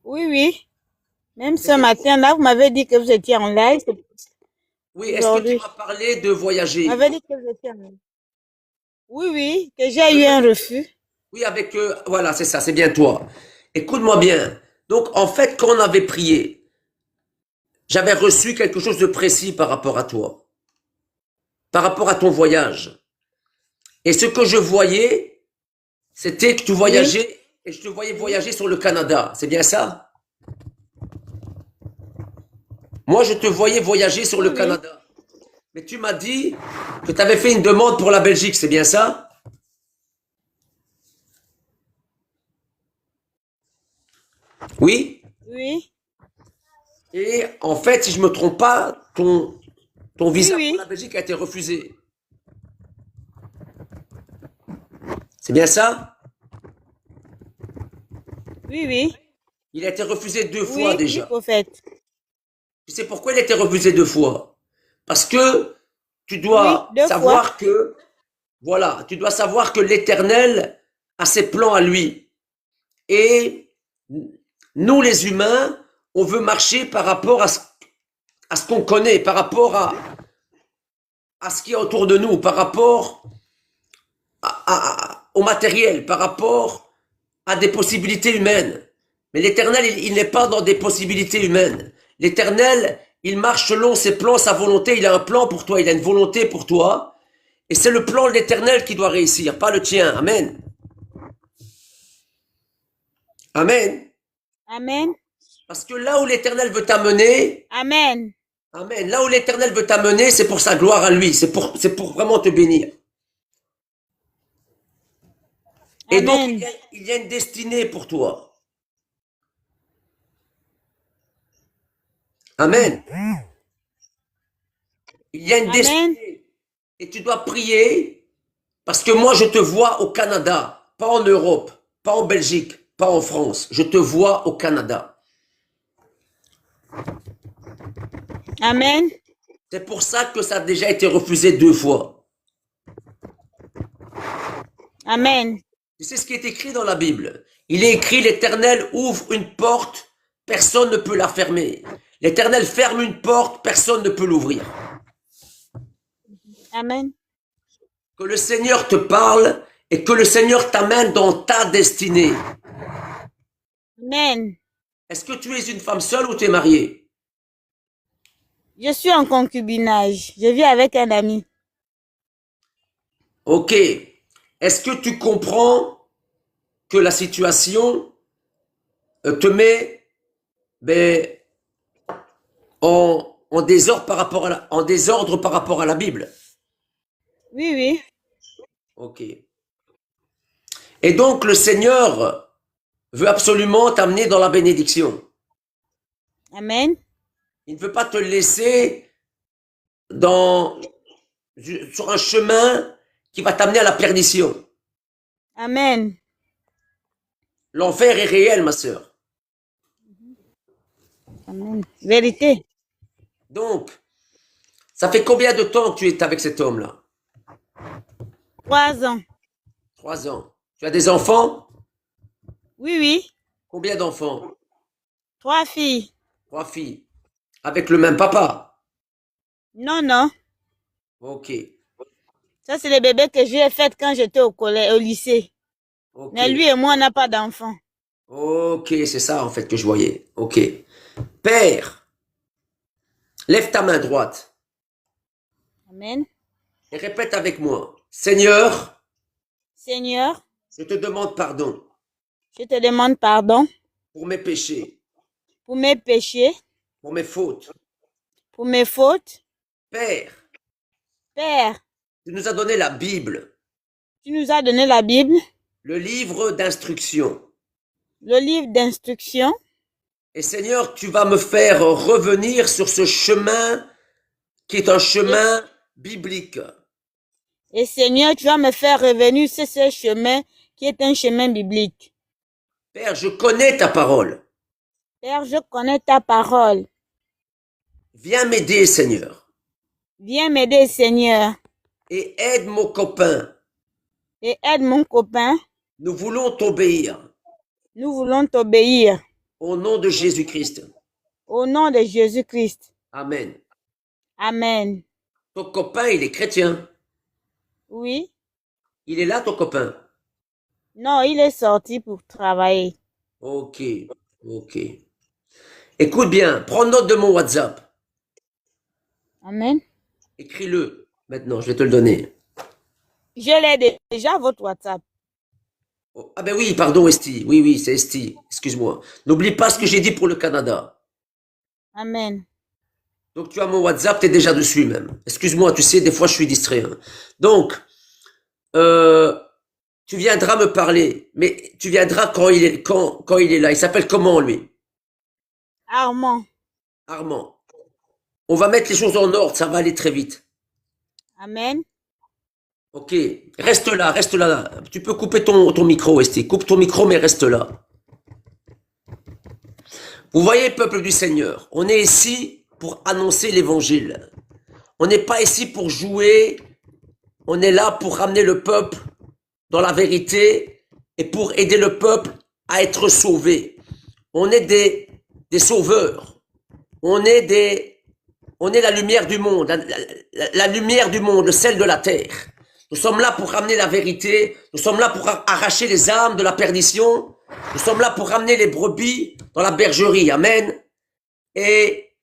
Oui, oui. Même ce matin, là, vous m'avez dit que vous étiez en live. Oui, est-ce que tu Aujourd'hui. m'as parlé de Vous voyager? m'avez dit que vous étiez en live. Oui, oui, que j'ai eu un refus. Oui, avec voilà, c'est ça, c'est bien toi. Écoute-moi bien. Donc, en fait, quand on avait prié, j'avais reçu quelque chose de précis par rapport à toi, par rapport à ton voyage. Et ce que je voyais, c'était que tu voyageais, et je te voyais voyager sur le Canada. C'est bien ça? Moi, je te voyais voyager sur le Oui. Canada. Mais tu m'as dit que tu avais fait une demande pour la Belgique, c'est bien ça? Oui? Oui. Et en fait, si je me trompe pas, ton Oui, visa pour oui. la Belgique a été refusé. C'est bien ça? Oui, oui. Il a été refusé 2 fois Oui, oui, déjà. prophète. Tu sais pourquoi il a été refusé 2 fois? Parce que tu Oui, dois 2 fois. savoir que, voilà, tu dois savoir que l'Éternel a ses plans à lui. Et nous, les humains, on veut marcher par rapport à ce qu'on connaît, par rapport à ce qui est autour de nous, par rapport au matériel, par rapport à des possibilités humaines. Mais l'Éternel, il n'est pas dans des possibilités humaines. L'Éternel, il marche selon ses plans, sa volonté. Il a un plan pour toi, il a une volonté pour toi. Et c'est le plan de l'Éternel qui doit réussir, pas le tien. Amen. Amen. Amen. Parce que là où l'Éternel veut t'amener, Amen. Amen, là où l'Éternel veut t'amener, c'est pour sa gloire à lui, c'est pour vraiment te bénir. Et donc, Amen. il y a une destinée pour toi. Amen. Il y a une Amen. destinée. Et tu dois prier parce que moi, je te vois au Canada, pas en Europe, pas en Belgique, pas en France. Je te vois au Canada. Amen. C'est pour ça que ça a déjà été refusé 2 fois. Amen. Tu sais ce qui est écrit dans la Bible? Il est écrit, l'Éternel ouvre une porte, personne ne peut la fermer. L'Éternel ferme une porte, personne ne peut l'ouvrir. Amen. Que le Seigneur te parle et que le Seigneur t'amène dans ta destinée. Amen. Est-ce que tu es une femme seule ou tu es mariée? Je suis en concubinage. Je vis avec un ami. Ok. Est-ce que tu comprends que la situation te met ben, en désordre par rapport à en désordre par rapport à la Bible? Oui, oui. Ok. Et donc le Seigneur veut absolument t'amener dans la bénédiction. Amen. Il ne veut pas te laisser dans, sur un chemin qui va t'amener à la perdition. Amen. L'enfer est réel, ma sœur. Amen. Vérité. Donc, ça fait combien de temps que tu es avec cet homme-là? 3 ans. 3 ans. Tu as des enfants? Oui, oui. Combien d'enfants? 3 filles. 3 filles. Avec le même papa? Non, non. Ok. Ça, c'est les bébés que j'ai fait quand j'étais au collège, au lycée. Ok. Mais lui et moi, on n'a pas d'enfants. Ok, c'est ça en fait que je voyais. Ok. Père, lève ta main droite Amen. et répète avec moi. Seigneur, Seigneur, je te demande pardon je te demande pardon pour mes péchés, pour mes péchés, pour mes fautes. pour mes fautes. Père, Père, tu nous as donné la Bible, tu nous as donné la Bible, le livre d'instruction. le livre d'instruction. Et Seigneur, tu vas me faire revenir sur ce chemin qui est un chemin biblique. Et Seigneur, tu vas me faire revenir sur ce chemin qui est un chemin biblique. Père, je connais ta parole. Père, je connais ta parole. Viens m'aider, Seigneur. Viens m'aider, Seigneur, Et aide mon copain. et aide mon copain. Nous voulons t'obéir. Nous voulons t'obéir. Au nom de Jésus-Christ. Au nom de Jésus-Christ. Amen. Amen. Ton copain, il est chrétien. Oui. Il est là, ton copain. Non, il est sorti pour travailler. Ok, ok. Écoute bien, prends note de mon WhatsApp. Amen. Écris-le. Maintenant, je vais te le donner. Je l'ai déjà, votre WhatsApp. Oh, ah ben oui, pardon, Esti. Oui, oui, c'est Esti. Excuse-moi. N'oublie pas ce que j'ai dit pour le Canada. Amen. Donc, tu as mon WhatsApp, tu es déjà dessus même. Excuse-moi, tu sais, des fois, je suis distrait. Hein. Donc, tu viendras me parler, mais tu viendras quand il est là. Il s'appelle comment, lui? Armand. Armand. On va mettre les choses en ordre, ça va aller très vite. Amen. Ok, reste là, reste là. Tu peux couper ton micro, Esti. Coupe ton micro, mais reste là. Vous voyez, peuple du Seigneur, on est ici pour annoncer l'évangile. On n'est pas ici pour jouer, on est là pour ramener le peuple dans la vérité et pour aider le peuple à être sauvé. On est des sauveurs. On est la lumière du monde, la lumière du monde, le sel de la terre. Nous sommes là pour ramener la vérité. Nous sommes là pour arracher les âmes de la perdition. Nous sommes là pour ramener les brebis dans la bergerie. Amen. Et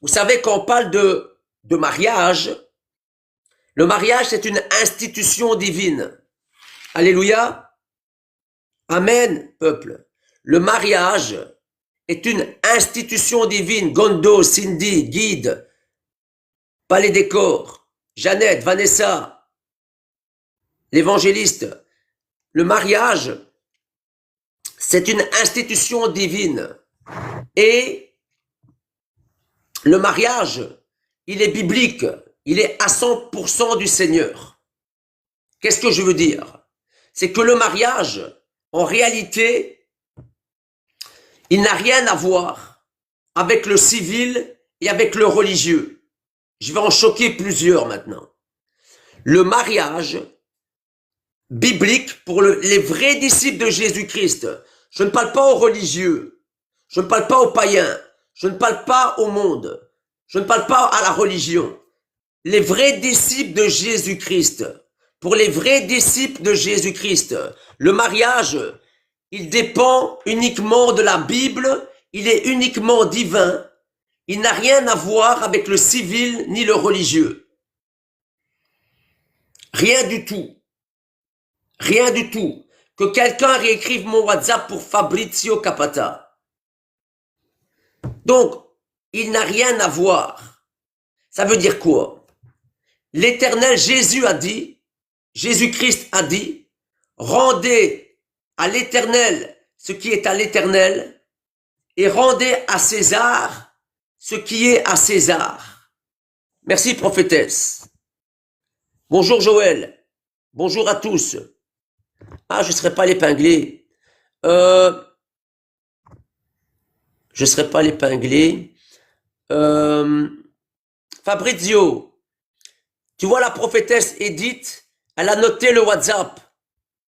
vous savez, quand on parle de mariage, le mariage, c'est une institution divine. Alléluia. Amen, peuple. Le mariage est une institution divine. Gondo, Cindy, Guide, Palais des Corps, Jeannette, Vanessa, l'évangéliste. Le mariage, c'est une institution divine. Et le mariage, il est biblique. Il est à 100% du Seigneur. Qu'est-ce que je veux dire? C'est que le mariage, en réalité, il n'a rien à voir avec le civil et avec le religieux. Je vais en choquer plusieurs maintenant. Le mariage biblique pour les vrais disciples de Jésus-Christ. Je ne parle pas aux religieux. Je ne parle pas aux païens. Je ne parle pas au monde. Je ne parle pas à la religion. Les vrais disciples de Jésus-Christ. Pour les vrais disciples de Jésus-Christ, le mariage, il dépend uniquement de la Bible, il est uniquement divin, il n'a rien à voir avec le civil ni le religieux. Rien du tout. Rien du tout. Que quelqu'un réécrive mon WhatsApp pour Fabrizio Capata. Donc, il n'a rien à voir. Ça veut dire quoi? L'Éternel Jésus a dit, Jésus-Christ a dit, rendez à l'Éternel ce qui est à l'Éternel et rendez à César ce qui est à César. Merci prophétesse. Bonjour Joël. Bonjour à tous. Ah, je ne serai pas l'épinglé. Je ne serai pas l'épinglé. Fabrizio, tu vois la prophétesse Edith, elle a noté le WhatsApp.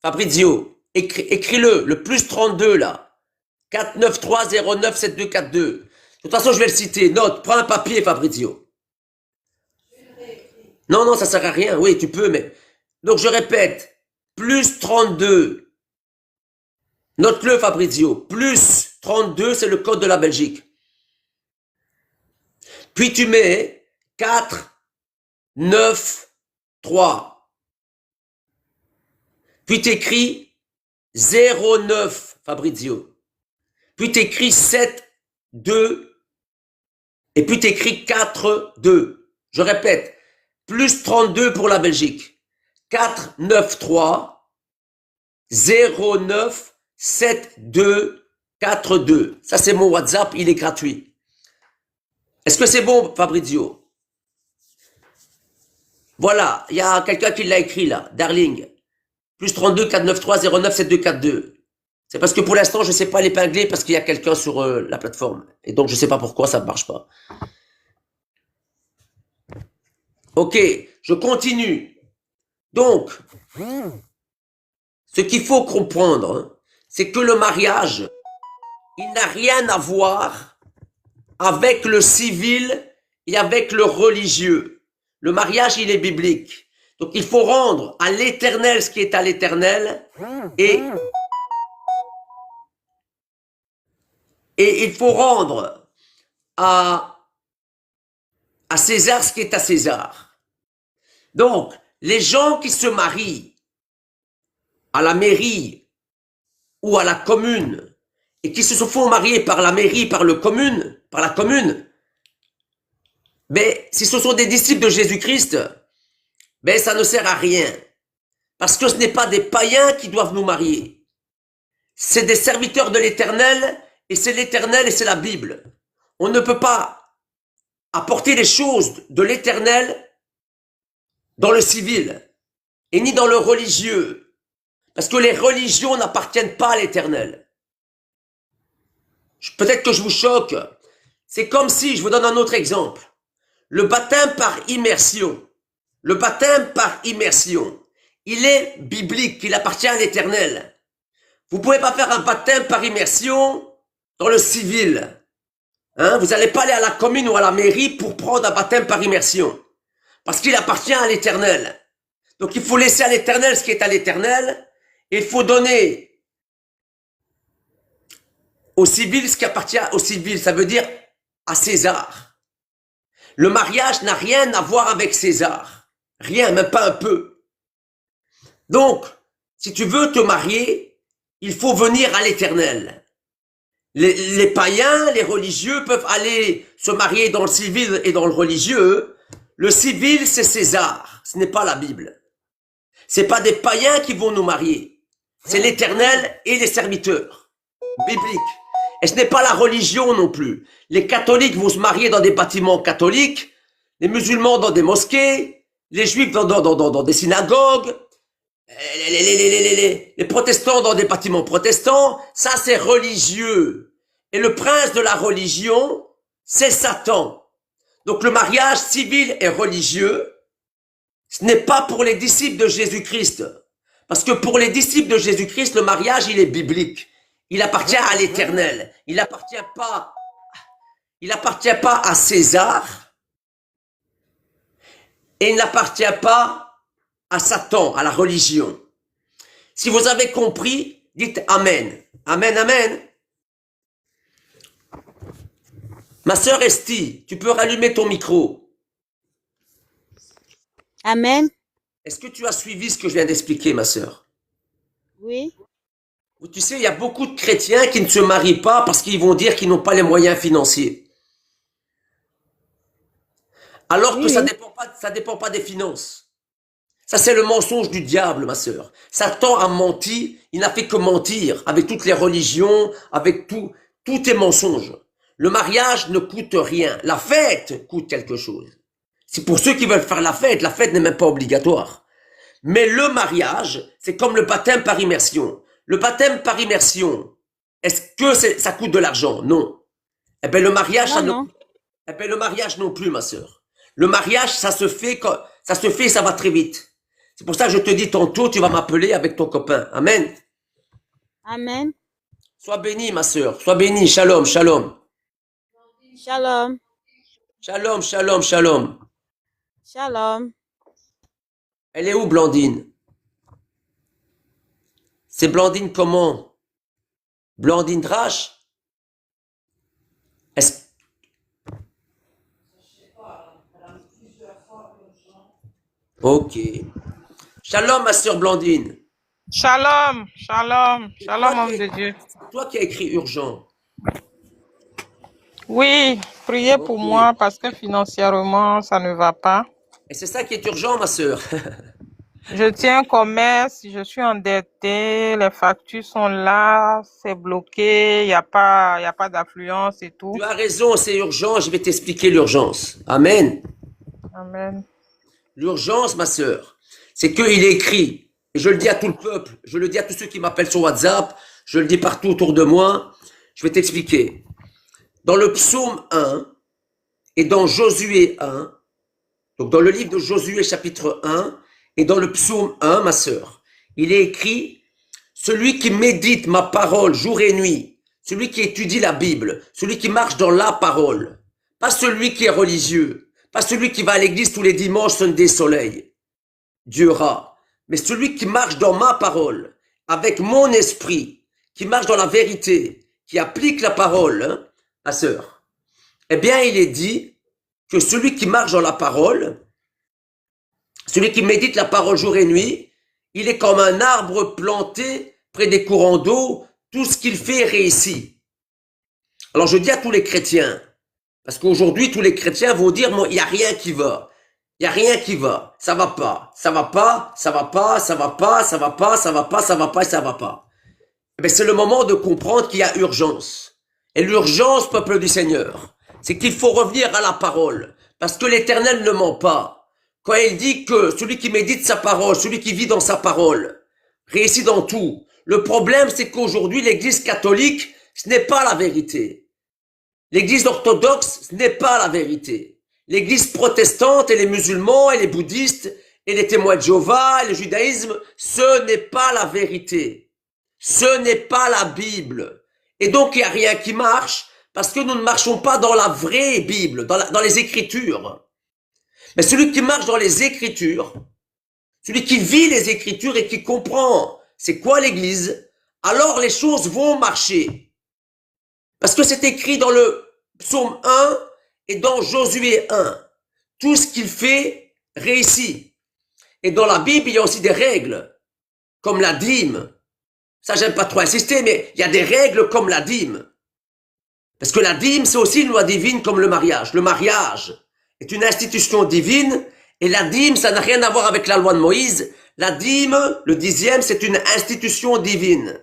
Fabrizio, écris-le, le plus 32 là. 493097242. De toute façon, je vais le citer. Note, prends un papier, Fabrizio. Non, non, ça sert à rien. Oui, tu peux, mais... Donc, je répète. Plus 32. Note-le, Fabrizio. Plus 32, c'est le code de la Belgique. Puis, tu mets 4, 9, 3. Puis t'écris 09, Fabrizio. Puis t'écris 7, 2. Et puis t'écris 4, 2. Je répète, plus 32 pour la Belgique. 4, 9, 3. 09, 7, 2, 4, 2. Ça, c'est mon WhatsApp, il est gratuit. Est-ce que c'est bon, Fabrizio? Voilà, il y a quelqu'un qui l'a écrit là, Darling. Plus 32 493 09 7242. C'est parce que pour l'instant, je ne sais pas l'épingler parce qu'il y a quelqu'un sur la plateforme. Et donc, je ne sais pas pourquoi ça ne marche pas. Ok, je continue. Donc, ce qu'il faut comprendre, hein, c'est que le mariage, il n'a rien à voir avec le civil et avec le religieux. Le mariage, il est biblique. Donc, il faut rendre à l'Éternel ce qui est à l'Éternel et il faut rendre à César ce qui est à César. Donc, les gens qui se marient à la mairie ou à la commune et qui se font marier par la mairie, par la commune, Mais si ce sont des disciples de Jésus-Christ, ben ça ne sert à rien. Parce que ce n'est pas des païens qui doivent nous marier. C'est des serviteurs de l'Éternel, et c'est l'Éternel et c'est la Bible. On ne peut pas apporter les choses de l'Éternel dans le civil, et ni dans le religieux. Parce que les religions n'appartiennent pas à l'Éternel. Peut-être que je vous choque. C'est comme si, je vous donne un autre exemple. Le baptême par immersion. Le baptême par immersion. Il est biblique, il appartient à l'Éternel. Vous ne pouvez pas faire un baptême par immersion dans le civil. Hein? Vous n'allez pas aller à la commune ou à la mairie pour prendre un baptême par immersion. Parce qu'il appartient à l'Éternel. Donc il faut laisser à l'Éternel ce qui est à l'Éternel. Et il faut donner au civil ce qui appartient au civil. Ça veut dire à César. Le mariage n'a rien à voir avec César. Rien, même pas un peu. Donc, si tu veux te marier, il faut venir à l'Éternel. Les païens, les religieux peuvent aller se marier dans le civil et dans le religieux. Le civil, c'est César. Ce n'est pas la Bible. C'est pas des païens qui vont nous marier. C'est l'Éternel et les serviteurs. Biblique. Et ce n'est pas la religion non plus. Les catholiques vont se marier dans des bâtiments catholiques, les musulmans dans des mosquées, les juifs dans des synagogues, les protestants dans des bâtiments protestants. Ça, c'est religieux. Et le prince de la religion, c'est Satan. Donc le mariage civil et religieux, ce n'est pas pour les disciples de Jésus-Christ. Parce que pour les disciples de Jésus-Christ, le mariage, il est biblique. Il appartient à l'Éternel. Il appartient pas à César. Et il n'appartient pas à Satan, à la religion. Si vous avez compris, dites Amen. Amen, Amen. Ma sœur Esti, tu peux rallumer ton micro. Amen. Est-ce que tu as suivi ce que je viens d'expliquer, ma sœur? Oui. Tu sais, il y a beaucoup de chrétiens qui ne se marient pas parce qu'ils vont dire qu'ils n'ont pas les moyens financiers. Alors que ça dépend pas des finances. Ça, c'est le mensonge du diable, ma sœur. Satan a menti, il n'a fait que mentir avec toutes les religions, avec tout est mensonge. Le mariage ne coûte rien. La fête coûte quelque chose. C'est pour ceux qui veulent faire la fête n'est même pas obligatoire. Mais le mariage, c'est comme le baptême par immersion. Le baptême par immersion, est-ce que ça coûte de l'argent? Non. Eh ben le mariage, le mariage non plus, ma sœur. Le mariage, ça se fait, ça va très vite. C'est pour ça que je te dis tantôt, tu vas m'appeler avec ton copain. Amen. Amen. Sois bénie, ma sœur. Sois bénie. Shalom, shalom. Shalom. Shalom, shalom, shalom. Shalom. Elle est où, Blandine? C'est Blandine comment? Blandine Drache? Est-ce... Ok. Shalom, ma sœur Blandine. Shalom, shalom, shalom, homme de Dieu. Toi qui as écrit urgent. Oui, priez pour moi parce que financièrement, ça ne va pas. Et c'est ça qui est urgent, ma sœur. Je tiens un commerce, je suis endettée, les factures sont là, c'est bloqué, il y a pas d'affluence et tout. Tu as raison, c'est urgent, je vais t'expliquer l'urgence. Amen. Amen. L'urgence, ma sœur, c'est qu'il est écrit, et je le dis à tout le peuple, je le dis à tous ceux qui m'appellent sur WhatsApp, je le dis partout autour de moi, je vais t'expliquer. Dans le psaume 1 et dans Josué 1, donc dans le livre de Josué chapitre 1 et dans le psaume 1, ma sœur, il est écrit « Celui qui médite ma parole jour et nuit, celui qui étudie la Bible, celui qui marche dans la parole, pas celui qui est religieux, pas celui qui va à l'église tous les dimanches Sunday soleil, Dieu ira, mais celui qui marche dans ma parole, avec mon esprit, qui marche dans la vérité, qui applique la parole, hein, ma sœur, eh bien il est dit que celui qui marche dans la parole, celui qui médite la parole jour et nuit, il est comme un arbre planté près des courants d'eau, tout ce qu'il fait réussit. Alors je dis à tous les chrétiens, Parce qu'aujourd'hui, tous les chrétiens vont dire, moi, il n'y a rien qui va. Il n'y a rien qui va. Ça va pas. Ça va pas, ça va pas, ça va pas, ça va pas, ça va pas, ça va pas, ça va pas. Mais c'est le moment de comprendre qu'il y a urgence. Et l'urgence, peuple du Seigneur, c'est qu'il faut revenir à la parole. Parce que l'Éternel ne ment pas. Quand il dit que celui qui médite sa parole, celui qui vit dans sa parole, réussit dans tout. Le problème, c'est qu'aujourd'hui, l'Église catholique, ce n'est pas la vérité. L'Église orthodoxe, ce n'est pas la vérité. L'Église protestante et les musulmans et les bouddhistes et les témoins de Jéhovah et le judaïsme, ce n'est pas la vérité. Ce n'est pas la Bible. Et donc, il n'y a rien qui marche parce que nous ne marchons pas dans la vraie Bible, dans les Écritures. Mais celui qui marche dans les Écritures, celui qui vit les Écritures et qui comprend c'est quoi l'Église, alors les choses vont marcher. Parce que c'est écrit dans le psaume 1 et dans Josué 1. Tout ce qu'il fait réussit. Et dans la Bible, il y a aussi des règles, comme la dîme. Ça, j'aime pas trop insister, mais il y a des règles comme la dîme. Parce que la dîme, c'est aussi une loi divine comme le mariage. Le mariage est une institution divine et la dîme, ça n'a rien à voir avec la loi de Moïse. La dîme, le 10e, c'est une institution divine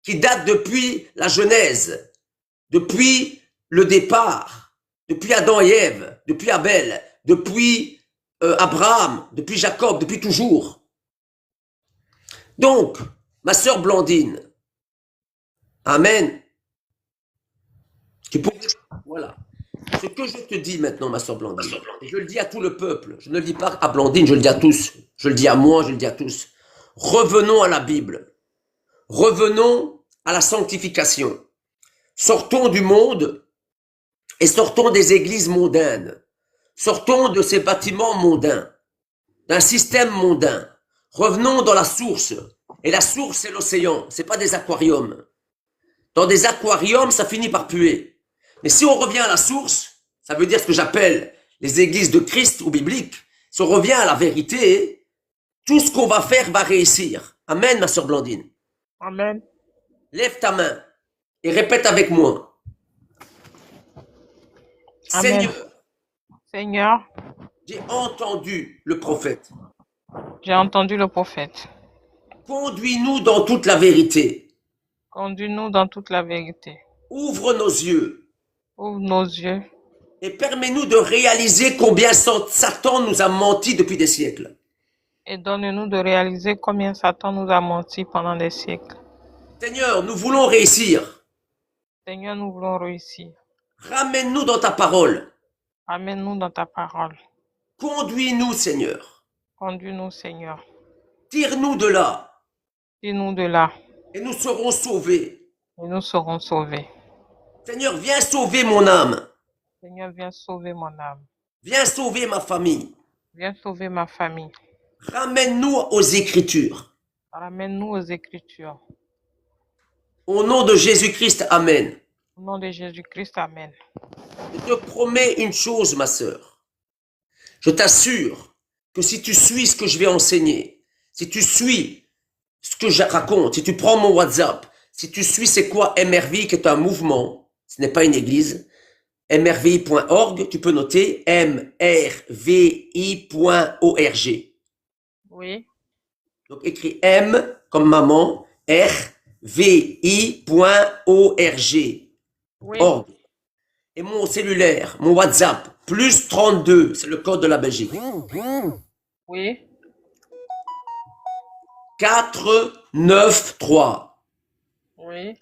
qui date depuis la Genèse, depuis le départ, depuis Adam et Ève, depuis Abel, depuis Abraham, depuis Jacob, depuis toujours. Donc, ma sœur Blandine, amen. Voilà. Ce que je te dis maintenant, ma sœur Blandine, et je le dis à tout le peuple, je ne le dis pas à Blandine, je le dis à tous, je le dis à moi, je le dis à tous. Revenons à la Bible. Revenons à la sanctification. Sortons du monde et sortons des églises mondaines. Sortons de ces bâtiments mondains, d'un système mondain. Revenons dans la source. Et la source, c'est l'océan, c'est pas des aquariums. Dans des aquariums, ça finit par puer. Mais si on revient à la source, ça veut dire ce que j'appelle les églises de Christ ou bibliques. Si on revient à la vérité, tout ce qu'on va faire va réussir. Amen, ma sœur Blandine. Amen. Lève ta main et répète avec moi. Amen. Seigneur, Seigneur, j'ai entendu le prophète. j'ai entendu le prophète. Conduis-nous dans toute la vérité. Conduis-nous dans toute la vérité. Ouvre nos yeux. Ouvre nos yeux Et permets-nous de réaliser combien Satan nous a menti depuis des siècles. et donne-nous de réaliser combien Satan nous a menti pendant des siècles. Seigneur, nous voulons réussir. Seigneur, nous voulons réussir. Ramène-nous dans ta parole. Amène-nous dans ta parole. Conduis-nous, Seigneur. Conduis-nous, Seigneur. Tire-nous de là. Tire-nous de là Et nous serons sauvés. et nous serons sauvés. Seigneur, viens sauver mon âme. Seigneur, viens sauver mon âme. Viens sauver ma famille. Viens sauver ma famille. Ramène-nous aux Écritures. Ramène-nous aux Écritures. Au nom de Jésus-Christ, Amen. Au nom de Jésus-Christ, Amen. Je te promets une chose, ma sœur. Je t'assure que si tu suis ce que je vais enseigner, si tu suis ce que je raconte, si tu prends mon WhatsApp, si tu suis c'est quoi MRVI, qui est un mouvement, ce n'est pas une église, mrvi.org, tu peux noter mrvi.org. Oui. Donc écrit M comme maman, rvi.org. Oui. Org. Et mon cellulaire, mon WhatsApp, plus 32, c'est le code de la Belgique. Oui. 493 Oui.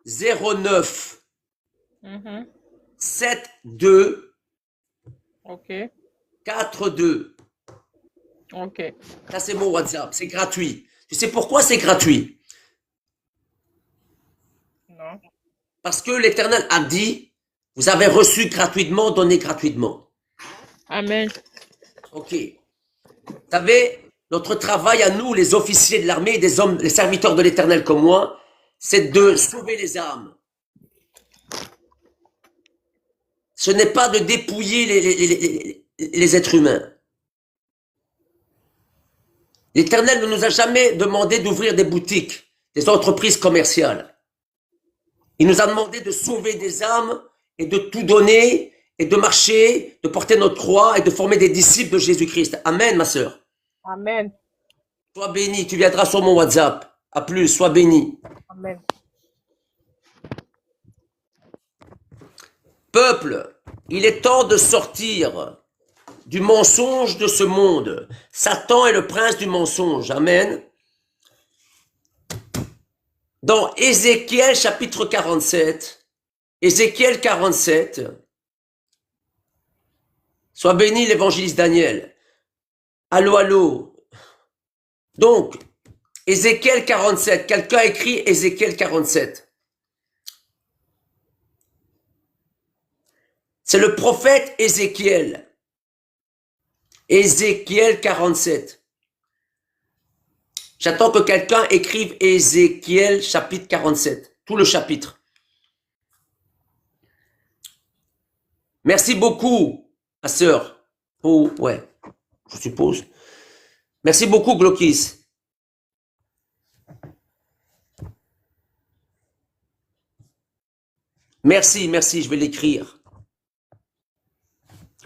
09 Mhm. 72 Ok. 42. Ok. Ça, c'est mon WhatsApp. C'est gratuit. Tu sais pourquoi c'est gratuit? Non. Parce que l'Éternel a dit, vous avez reçu gratuitement, donnez gratuitement. Amen. Ok. Vous savez, notre travail à nous, les officiers de l'armée, des hommes, les serviteurs de l'Éternel comme moi, c'est de sauver les âmes. Ce n'est pas de dépouiller les êtres humains. L'Éternel ne nous a jamais demandé d'ouvrir des boutiques, des entreprises commerciales. Il nous a demandé de sauver des âmes et de tout donner et de marcher, de porter notre croix et de former des disciples de Jésus-Christ. Amen, ma sœur. Amen. Sois béni, tu viendras sur mon WhatsApp. À plus, sois béni. Amen. Peuple, il est temps de sortir du mensonge de ce monde. Satan est le prince du mensonge. Amen. Dans Ézéchiel chapitre 47, Ézéchiel 47, sois béni l'évangéliste Daniel. Allô, allô. Donc, Ézéchiel 47, quelqu'un a écrit Ézéchiel 47. C'est le prophète Ézéchiel. Ézéchiel 47. J'attends que quelqu'un écrive Ézéchiel chapitre 47. Tout le chapitre. Merci beaucoup, ma sœur. Oh, ouais, je suppose. Merci beaucoup, Glokis. Merci, merci, je vais l'écrire.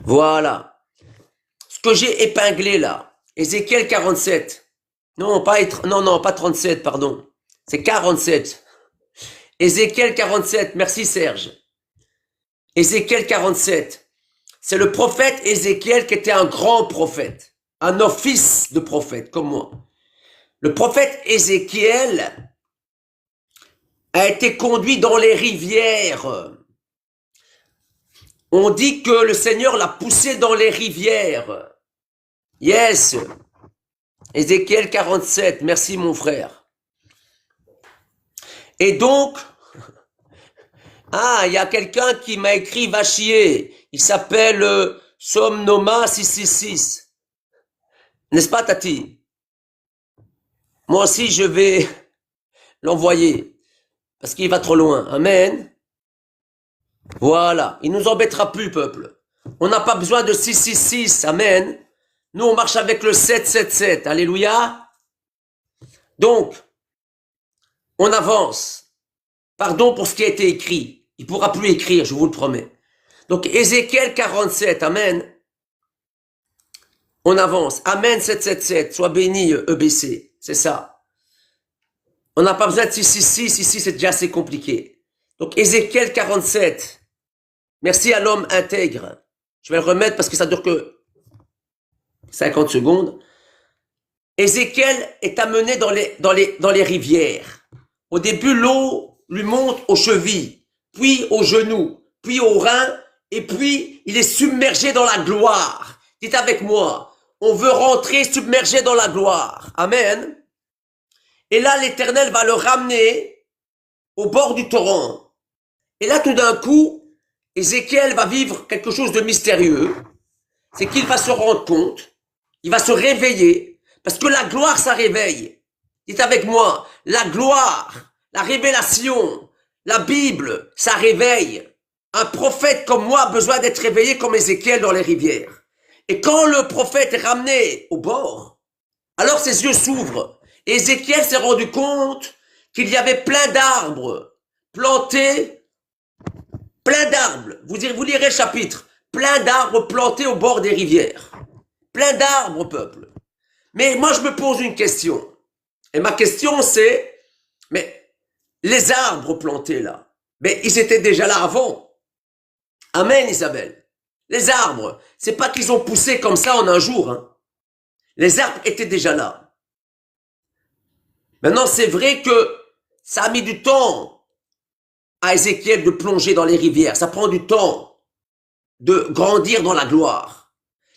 Voilà. Ce que j'ai épinglé là, Ézéchiel 47. Non, pas 37, pardon. C'est 47. Ézéchiel 47, merci Serge. Ézéchiel 47. C'est le prophète Ézéchiel qui était un grand prophète, un office de prophète comme moi. Le prophète Ézéchiel a été conduit dans les rivières. On dit que le Seigneur l'a poussé dans les rivières. Yes. Ézéchiel 47, merci mon frère. Et donc, il y a quelqu'un qui m'a écrit va chier. Il s'appelle Somnoma 666. N'est-ce pas, Tati? Moi aussi, je vais l'envoyer. Parce qu'il va trop loin. Amen. Voilà. Il nous embêtera plus, peuple. On n'a pas besoin de 666. Amen. Nous, on marche avec le 777. Alléluia. Donc, on avance. Pardon pour ce qui a été écrit. Il ne pourra plus écrire, je vous le promets. Donc, Ézéchiel 47. Amen. On avance. Amen 777. Sois béni, EBC. C'est ça. On n'a pas besoin de 666. Ici, c'est déjà assez compliqué. Donc, Ézéchiel 47. Merci à l'homme intègre. Je vais le remettre parce que ça dure que 50 secondes. Ézéchiel est amené dans les rivières. Au début, l'eau lui monte aux chevilles, puis aux genoux, puis aux reins, et puis il est submergé dans la gloire. Dites avec moi, on veut rentrer submergé dans la gloire. Amen. Et là, l'Éternel va le ramener au bord du torrent. Et là, tout d'un coup, Ézéchiel va vivre quelque chose de mystérieux. C'est qu'il va se rendre compte, il va se réveiller, parce que la gloire, ça réveille. Dites avec moi, la gloire, la révélation, la Bible, ça réveille. Un prophète comme moi a besoin d'être réveillé comme Ézéchiel dans les rivières. Et quand le prophète est ramené au bord, alors ses yeux s'ouvrent. Et Ézéchiel s'est rendu compte qu'il y avait plein d'arbres plantés, plein d'arbres. Vous lirez le chapitre. Plein d'arbres plantés au bord des rivières. Plein d'arbres, peuple. Mais moi, je me pose une question. Et ma question, c'est, mais les arbres plantés là, mais ils étaient déjà là avant. Amen, Isabelle. Les arbres, c'est pas qu'ils ont poussé comme ça en un jour. Hein. Les arbres étaient déjà là. Maintenant, c'est vrai que ça a mis du temps à Ézéchiel de plonger dans les rivières. Ça prend du temps de grandir dans la gloire.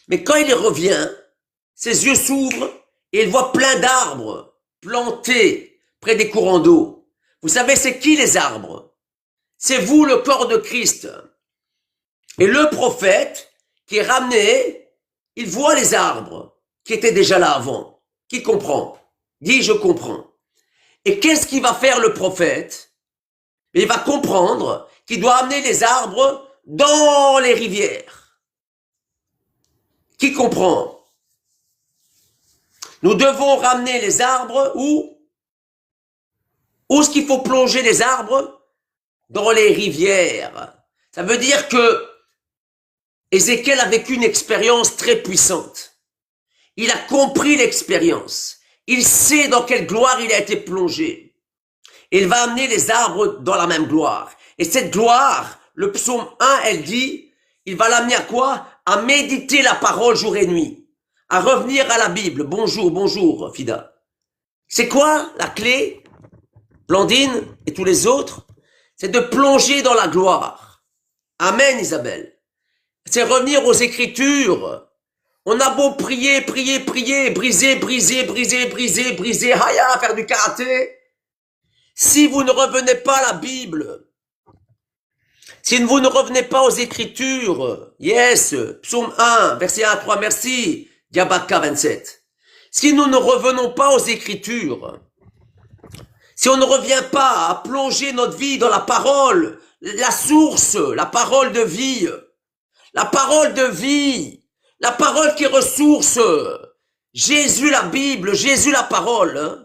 Mais quand il revient, ses yeux s'ouvrent et il voit plein d'arbres plantés près des courants d'eau. Vous savez, c'est qui les arbres? C'est vous, le corps de Christ. Et le prophète qui est ramené, il voit les arbres qui étaient déjà là avant. Qui comprend? Dis, je comprends. Et qu'est-ce qu'il va faire le prophète? Il va comprendre qu'il doit amener les arbres dans les rivières. Qui comprend? Nous devons ramener les arbres où? Où est-ce qu'il faut plonger les arbres? Dans les rivières. Ça veut dire que Ézéchiel a vécu une expérience très puissante. Il a compris l'expérience. Il sait dans quelle gloire il a été plongé. Et il va amener les arbres dans la même gloire. Et cette gloire, le psaume 1, elle dit, il va l'amener à quoi? À méditer la parole jour et nuit. À revenir à la Bible. Bonjour, bonjour, Fida. C'est quoi la clé, Blandine et tous les autres? C'est de plonger dans la gloire. Amen, Isabelle. C'est revenir aux Écritures. On a beau prier, prier, prier, briser, briser, briser, briser, briser, haya, faire du karaté. Si vous ne revenez pas à la Bible, si vous ne revenez pas aux Écritures, yes, psaume 1, verset 1 à 3, merci, Diabaka 27. Si nous ne revenons pas aux Écritures, si on ne revient pas à plonger notre vie dans la parole, la source, la parole de vie, la parole de vie, la parole qui ressource, Jésus la Bible, Jésus la parole, hein.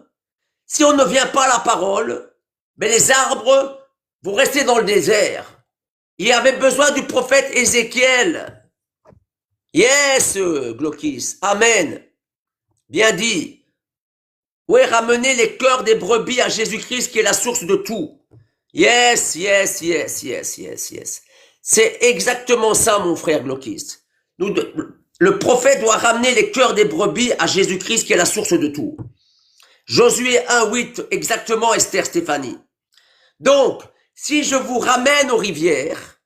Si on ne vient pas à la parole, mais les arbres vont rester dans le désert. Il y avait besoin du prophète Ézéchiel. Yes, Glokis, amen. Bien dit. Oui, ramener les cœurs des brebis à Jésus-Christ qui est la source de tout. Yes, yes, yes, yes, yes, yes. C'est exactement ça, mon frère Glokis. Le prophète doit ramener les cœurs des brebis à Jésus-Christ qui est la source de tout. Josué 1:8, exactement, Esther Stéphanie. Donc, si je vous ramène aux rivières,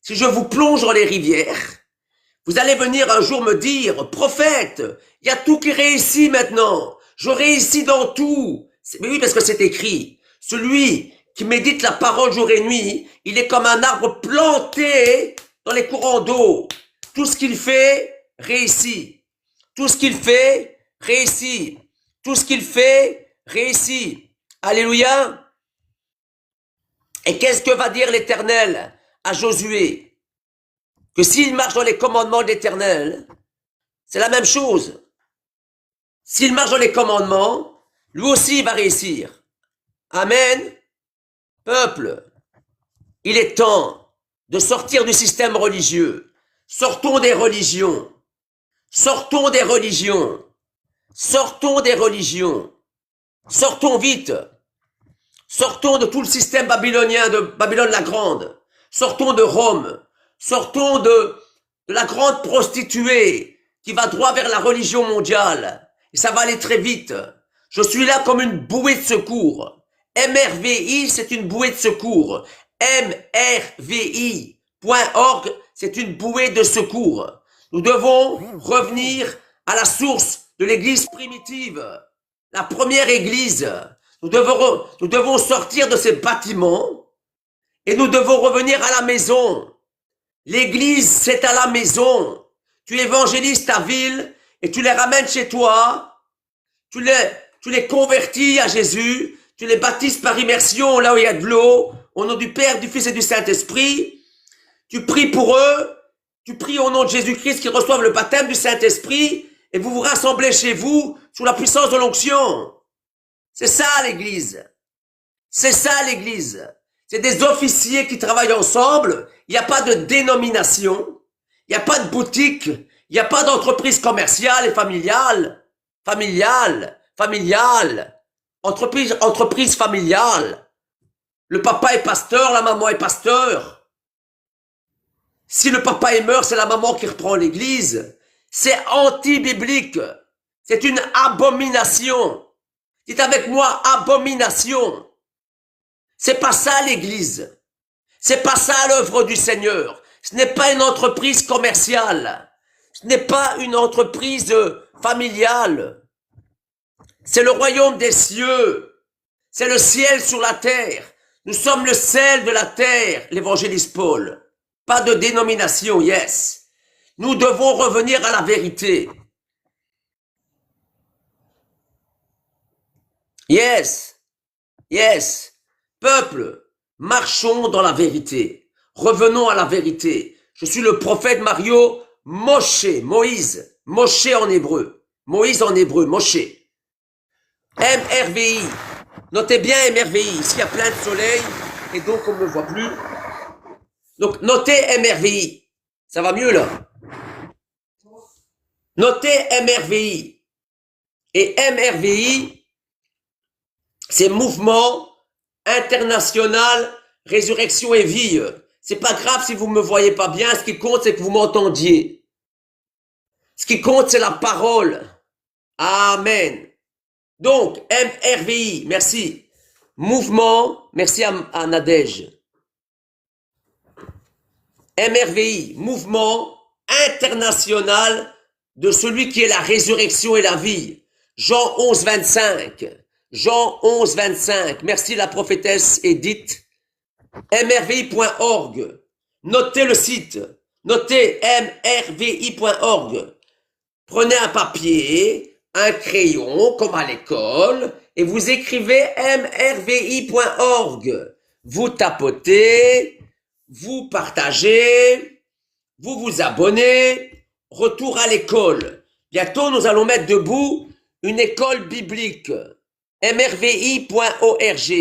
si je vous plonge dans les rivières, vous allez venir un jour me dire, prophète, il y a tout qui réussit maintenant. Je réussis dans tout. Mais oui, parce que c'est écrit. Celui qui médite la parole jour et nuit, il est comme un arbre planté dans les courants d'eau. Tout ce qu'il fait, réussit. Tout ce qu'il fait, réussit. Tout ce qu'il fait, réussit. Alléluia. Et qu'est-ce que va dire l'Éternel à Josué? Que s'il marche dans les commandements de l'Éternel, c'est la même chose. S'il marche dans les commandements, lui aussi va réussir. Amen. Peuple, il est temps de sortir du système religieux. Sortons des religions. Sortons des religions. Sortons des religions. Sortons vite. Sortons de tout le système babylonien de Babylone la Grande. Sortons de Rome. Sortons de la grande prostituée qui va droit vers la religion mondiale. Et ça va aller très vite. Je suis là comme une bouée de secours. MRVI, c'est une bouée de secours. MRVI.org, c'est une bouée de secours. Nous devons revenir à la source de l'église primitive, la première église. Nous devons sortir de ces bâtiments et nous devons revenir à la maison. L'église, c'est à la maison. Tu évangélises ta ville et tu les ramènes chez toi. Tu les convertis à Jésus. Tu les baptises par immersion là où il y a de l'eau. Au nom du Père, du Fils et du Saint-Esprit. Tu pries pour eux. Tu pries au nom de Jésus-Christ qu'ils reçoivent le baptême du Saint-Esprit. Et vous vous rassemblez chez vous sous la puissance de l'onction. C'est ça l'église. C'est ça l'église. C'est des officiers qui travaillent ensemble. Il n'y a pas de dénomination. Il n'y a pas de boutique. Il n'y a pas d'entreprise commerciale et familiale. Familiale. Entreprise familiale. Le papa est pasteur, la maman est pasteur. Si le papa est mort, c'est la maman qui reprend l'église. C'est anti-biblique. C'est une abomination. Dites avec moi, abomination. C'est pas ça l'église. C'est pas ça l'œuvre du Seigneur. Ce n'est pas une entreprise commerciale. Ce n'est pas une entreprise familiale. C'est le royaume des cieux. C'est le ciel sur la terre. Nous sommes le sel de la terre, l'évangéliste Paul. Pas de dénomination, yes. Nous devons revenir à la vérité. Yes. Peuple, marchons dans la vérité. Revenons à la vérité. Je suis le prophète Mario Moshe, Moïse. Moshe en hébreu. Moïse en hébreu, Moshe. MRVI. Notez bien MRVI. Ici, il y a plein de soleil et donc on ne me voit plus. Donc, notez MRVI. Ça va mieux là? Notez MRVI. Et MRVI, c'est Mouvement International Résurrection et Vie. C'est pas grave si vous me voyez pas bien, ce qui compte c'est que vous m'entendiez. Ce qui compte c'est la parole. Amen. Donc, MRVI, merci. Mouvement, merci à Nadège. MRVI, Mouvement International de celui qui est la résurrection et la vie. Jean 11, 25. Jean 11, 25. Merci la prophétesse Edith. mrvi.org. Notez le site. Notez mrvi.org. Prenez un papier, un crayon, comme à l'école, et vous écrivez mrvi.org. Vous tapotez, vous partagez, vous vous abonnez. Retour à l'école. Bientôt, nous allons mettre debout une école biblique. mrvi.org.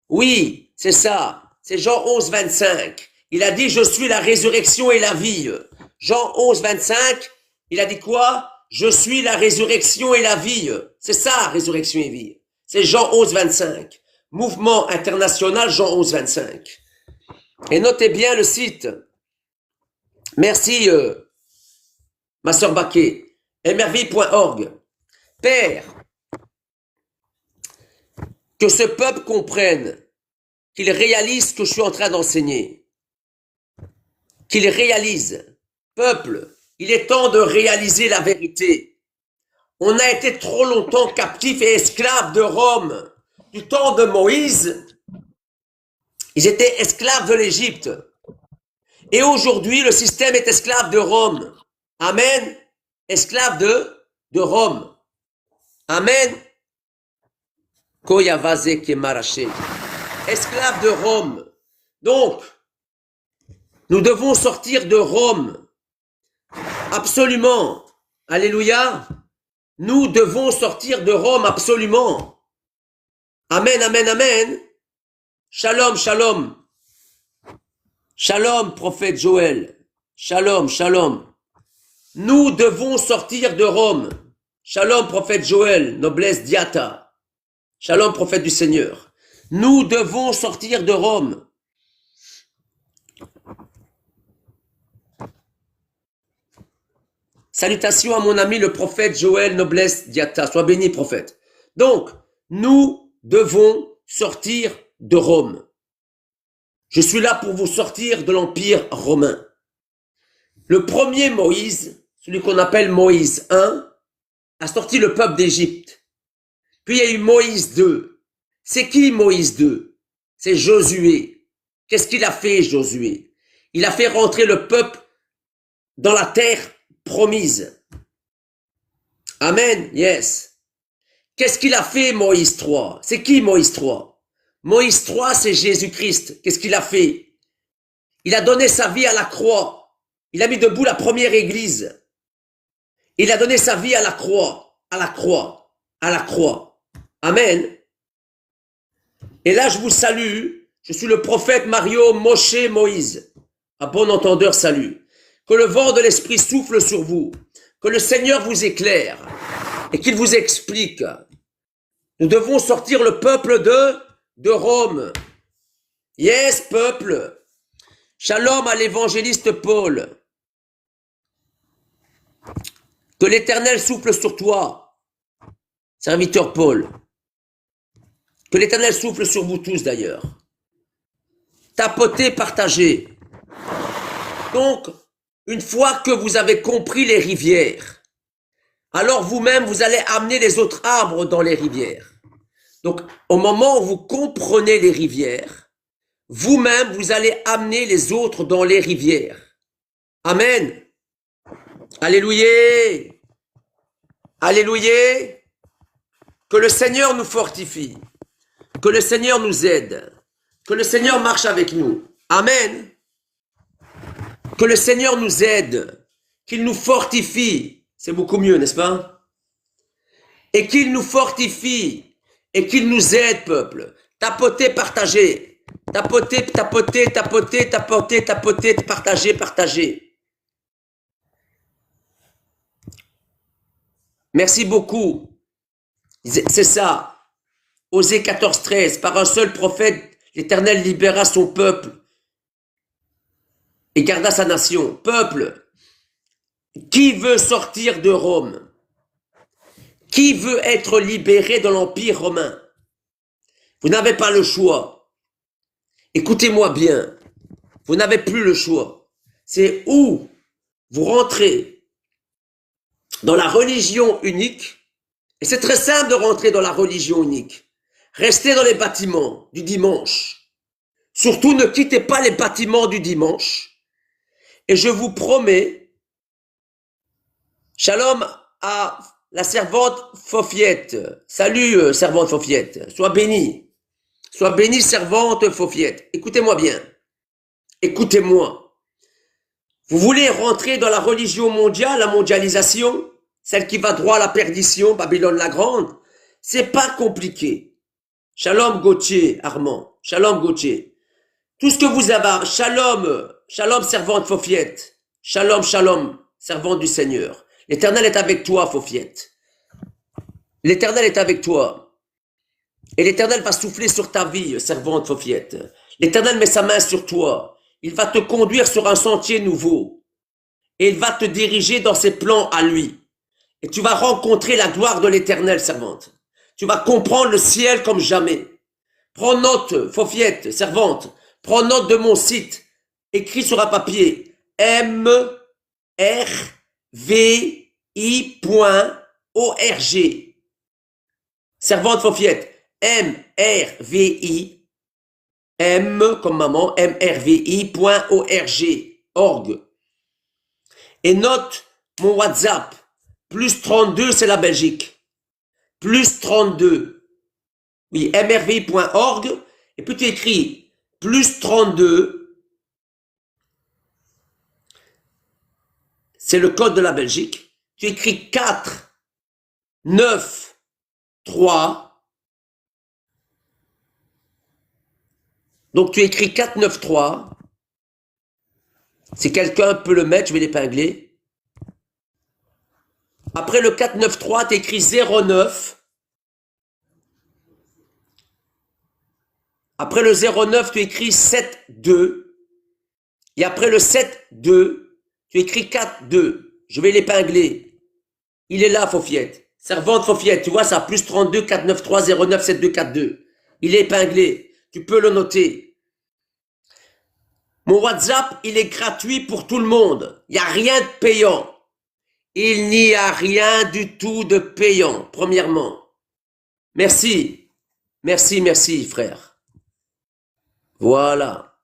Oui, c'est ça. C'est Jean 11, 25. Il a dit, je suis la résurrection et la vie. Jean 11, 25, il a dit quoi? Je suis la résurrection et la vie. C'est ça, résurrection et vie. C'est Jean 11, 25. Mouvement international, Jean 11, 25. Et notez bien le site. Merci, ma sœur Baquet. mrvi.org. Père, que ce peuple comprenne, qu'il réalise ce que je suis en train d'enseigner. Qu'il réalise. Peuple, il est temps de réaliser la vérité. On a été trop longtemps captifs et esclaves de Rome. Du temps de Moïse, ils étaient esclaves de l'Égypte. Et aujourd'hui, le système est esclave de Rome. Amen. Esclave de Rome. Amen. Koyavaze Kemaraché. Esclave de Rome. Donc, nous devons sortir de Rome. Absolument. Alléluia. Nous devons sortir de Rome, absolument. Amen, amen, amen. Shalom, shalom. Shalom, prophète Joël. Shalom, shalom. Nous devons sortir de Rome. Shalom, prophète Joël, noblesse diata. Shalom, prophète du Seigneur. Nous devons sortir de Rome. Salutations à mon ami le prophète Joël, noblesse diata. Sois béni, prophète. Donc, nous devons sortir de Rome. Je suis là pour vous sortir de l'Empire romain. Le premier Moïse, celui qu'on appelle Moïse 1, a sorti le peuple d'Égypte. Puis il y a eu Moïse 2. C'est qui Moïse 2? C'est Josué. Qu'est-ce qu'il a fait, Josué? Il a fait rentrer le peuple dans la terre promise. Amen, yes. Qu'est-ce qu'il a fait, Moïse 3? C'est qui Moïse 3? Moïse 3, c'est Jésus-Christ. Qu'est-ce qu'il a fait? Il a donné sa vie à la croix. Il a mis debout la première église. Il a donné sa vie à la croix, à la croix, à la croix. Amen. Et là, je vous salue. Je suis le prophète Mario Moshe Moïse. À bon entendeur, salut. Que le vent de l'esprit souffle sur vous. Que le Seigneur vous éclaire. Et qu'il vous explique. Nous devons sortir le peuple de Rome. Yes, peuple. Shalom à l'évangéliste Paul. Que l'Éternel souffle sur toi, serviteur Paul. Que l'Éternel souffle sur vous tous d'ailleurs. Tapotez, partagez. Donc, une fois que vous avez compris les rivières, alors vous-même, vous allez amener les autres arbres dans les rivières. Donc, au moment où vous comprenez les rivières, vous-même, vous allez amener les autres dans les rivières. Amen. Alléluia. Alléluia. Que le Seigneur nous fortifie. Que le Seigneur nous aide. Que le Seigneur marche avec nous. Amen. Que le Seigneur nous aide. Qu'il nous fortifie. C'est beaucoup mieux, n'est-ce pas? Et qu'il nous fortifie. Et qu'il nous aide, peuple. Tapotez, partagez. Tapotez, tapotez, tapotez, tapotez, tapotez, partagez, partagez. Merci beaucoup. C'est ça. Osée 14, 13. Par un seul prophète, l'Éternel libéra son peuple et garda sa nation. Peuple, qui veut sortir de Rome? Qui veut être libéré de l'Empire romain? Vous n'avez pas le choix. Écoutez-moi bien. Vous n'avez plus le choix. C'est où vous rentrez dans la religion unique. Et c'est très simple de rentrer dans la religion unique. Restez dans les bâtiments du dimanche. Surtout ne quittez pas les bâtiments du dimanche. Et je vous promets, shalom à la servante Fofiette. Salut servante Fofiette. Sois bénie. Sois bénie servante Fofiette. Écoutez-moi bien. Écoutez-moi. Vous voulez rentrer dans la religion mondiale, la mondialisation, celle qui va droit à la perdition, Babylone la Grande? C'est pas compliqué. Shalom Gauthier, Armand. Shalom Gauthier. Tout ce que vous avez, shalom, shalom servante Fofiette. Shalom, shalom, servante du Seigneur. L'Éternel est avec toi, Fofiette. L'Éternel est avec toi. Et l'Éternel va souffler sur ta vie, servante Fofiette. L'Éternel met sa main sur toi. Il va te conduire sur un sentier nouveau. Et il va te diriger dans ses plans à lui. Et tu vas rencontrer la gloire de l'Éternel, servante. Tu vas comprendre le ciel comme jamais. Prends note, Fofiette, servante. Prends note de mon site. Écris sur un papier. mrvi.org. Servante Fofiette. mrvi. M comme maman. mrvi.org. Org. Et note mon WhatsApp. Plus 32, c'est la Belgique. Plus 32. Oui, mrvi.org. Et puis tu écris plus 32. C'est le code de la Belgique. Tu écris 4, 9, 3. Donc tu écris 4, 9, 3. Si quelqu'un peut le mettre, je vais l'épingler. Après le 493, tu écris 09. Après le 09, tu écris 72. Et après le 72, tu écris 42. Je vais l'épingler. Il est là, Fofiette. Servante Fofiette, tu vois ça, plus 32 493 09 7242. Il est épinglé. Tu peux le noter. Mon WhatsApp, il est gratuit pour tout le monde. Il n'y a rien de payant. Il n'y a rien du tout de payant, premièrement. Merci. Merci, merci, frère. Voilà.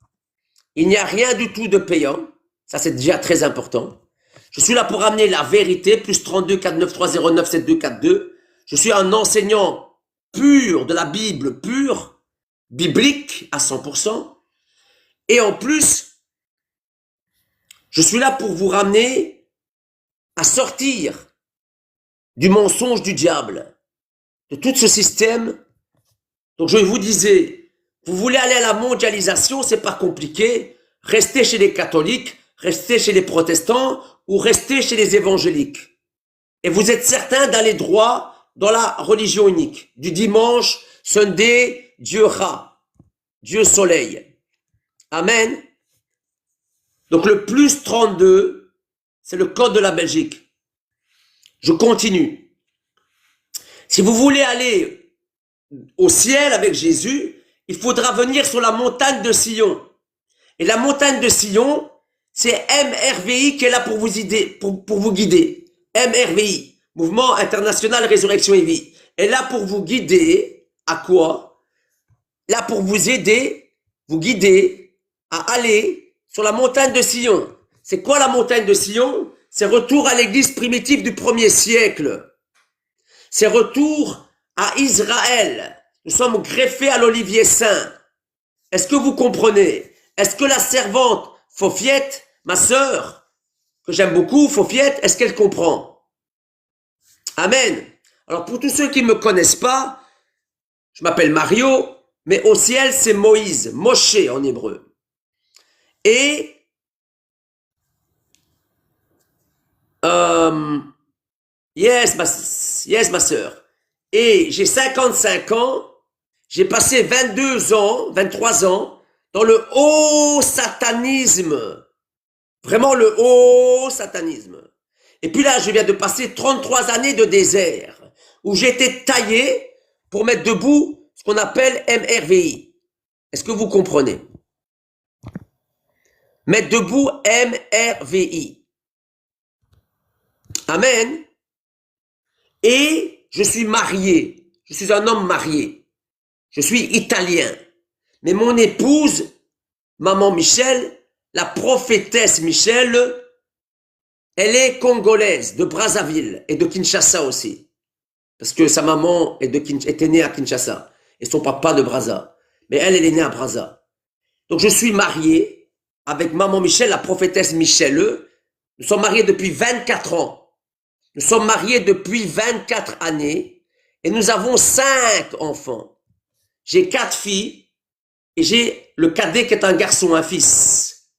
Il n'y a rien du tout de payant. Ça, c'est déjà très important. Je suis là pour amener la vérité, plus 32 493 09 7242. Je suis un enseignant pur de la Bible, pur, biblique à 100%. Et en plus, je suis là pour vous ramener à sortir du mensonge du diable, de tout ce système. Donc je vous disais, vous voulez aller à la mondialisation, c'est pas compliqué. Restez chez les catholiques, restez chez les protestants ou restez chez les évangéliques. Et vous êtes certain d'aller droit dans la religion unique. Du dimanche, Sunday, Dieu Ra, Dieu Soleil. Amen. Donc le plus 32, c'est le code de la Belgique. Je continue. Si vous voulez aller au ciel avec Jésus, il faudra venir sur la montagne de Sion. Et la montagne de Sion, c'est MRVI qui est là pour vous guider. Pour vous guider. MRVI, Mouvement International Résurrection et Vie, est là pour vous guider à quoi? Là pour vous aider, vous guider à aller sur la montagne de Sion. C'est quoi la montagne de Sion? C'est retour à l'église primitive du 1er siècle. C'est retour à Israël. Nous sommes greffés à l'olivier saint. Est-ce que vous comprenez? Est-ce que la servante Fofiette, ma sœur, que j'aime beaucoup, Fofiette, est-ce qu'elle comprend? Amen. Alors pour tous ceux qui ne me connaissent pas, je m'appelle Mario, mais au ciel, c'est Moïse, Moshe en hébreu. Et yes, ma sœur. Et j'ai 55 ans, j'ai passé 22 ans, 23 ans dans le haut satanisme. Vraiment le haut satanisme. Et puis là, je viens de passer 33 années de désert où j'ai été taillé pour mettre debout ce qu'on appelle MRVI. Est-ce que vous comprenez? Mettre debout MRVI. Amen. Et je suis marié. Je suis un homme marié. Je suis italien. Mais mon épouse, maman Michel, la prophétesse Michel, elle est congolaise, de Brazzaville et de Kinshasa aussi. Parce que sa maman était née à Kinshasa et son papa de Brazza. Mais elle est née à Brazza. Donc je suis marié avec maman Michel, la prophétesse Michel. Nous sommes mariés depuis 24 ans. Nous sommes mariés depuis 24 années et nous avons 5 enfants. J'ai 4 filles et j'ai le cadet qui est un garçon, un fils.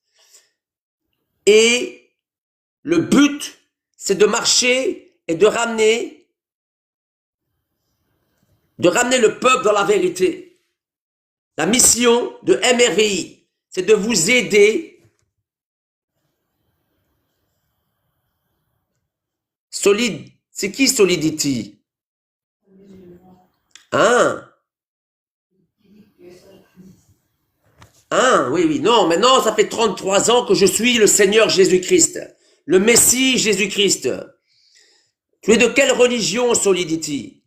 Et le but, c'est de marcher et de ramener le peuple dans la vérité. La mission de MRVI, c'est de vous aider. Solide, c'est qui Solidity? Hein? Hein? Oui, oui, non, maintenant ça fait 33 ans que je suis le Seigneur Jésus-Christ, le Messie Jésus-Christ. Tu es de quelle religion, Solidity?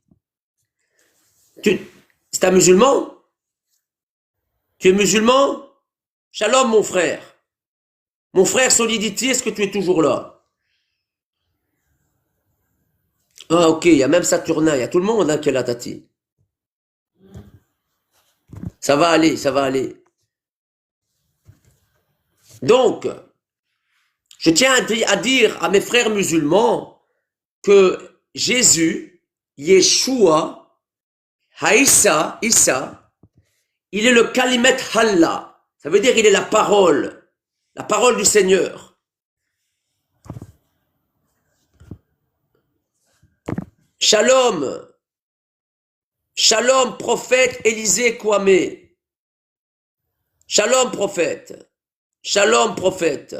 C'est un musulman? Tu es musulman? Shalom, mon frère. Mon frère Solidity, est-ce que tu es toujours là? Ah, ok, il y a même Saturnin, il y a tout le monde hein, qui est là, Tati. Ça va aller, ça va aller. Donc, je tiens à dire à mes frères musulmans que Jésus, Yeshua, Haïssa, Issa, il est le Kalimet Allah. Ça veut dire il est la parole du Seigneur. Shalom, shalom prophète Élisée Kwame. Shalom prophète, shalom prophète.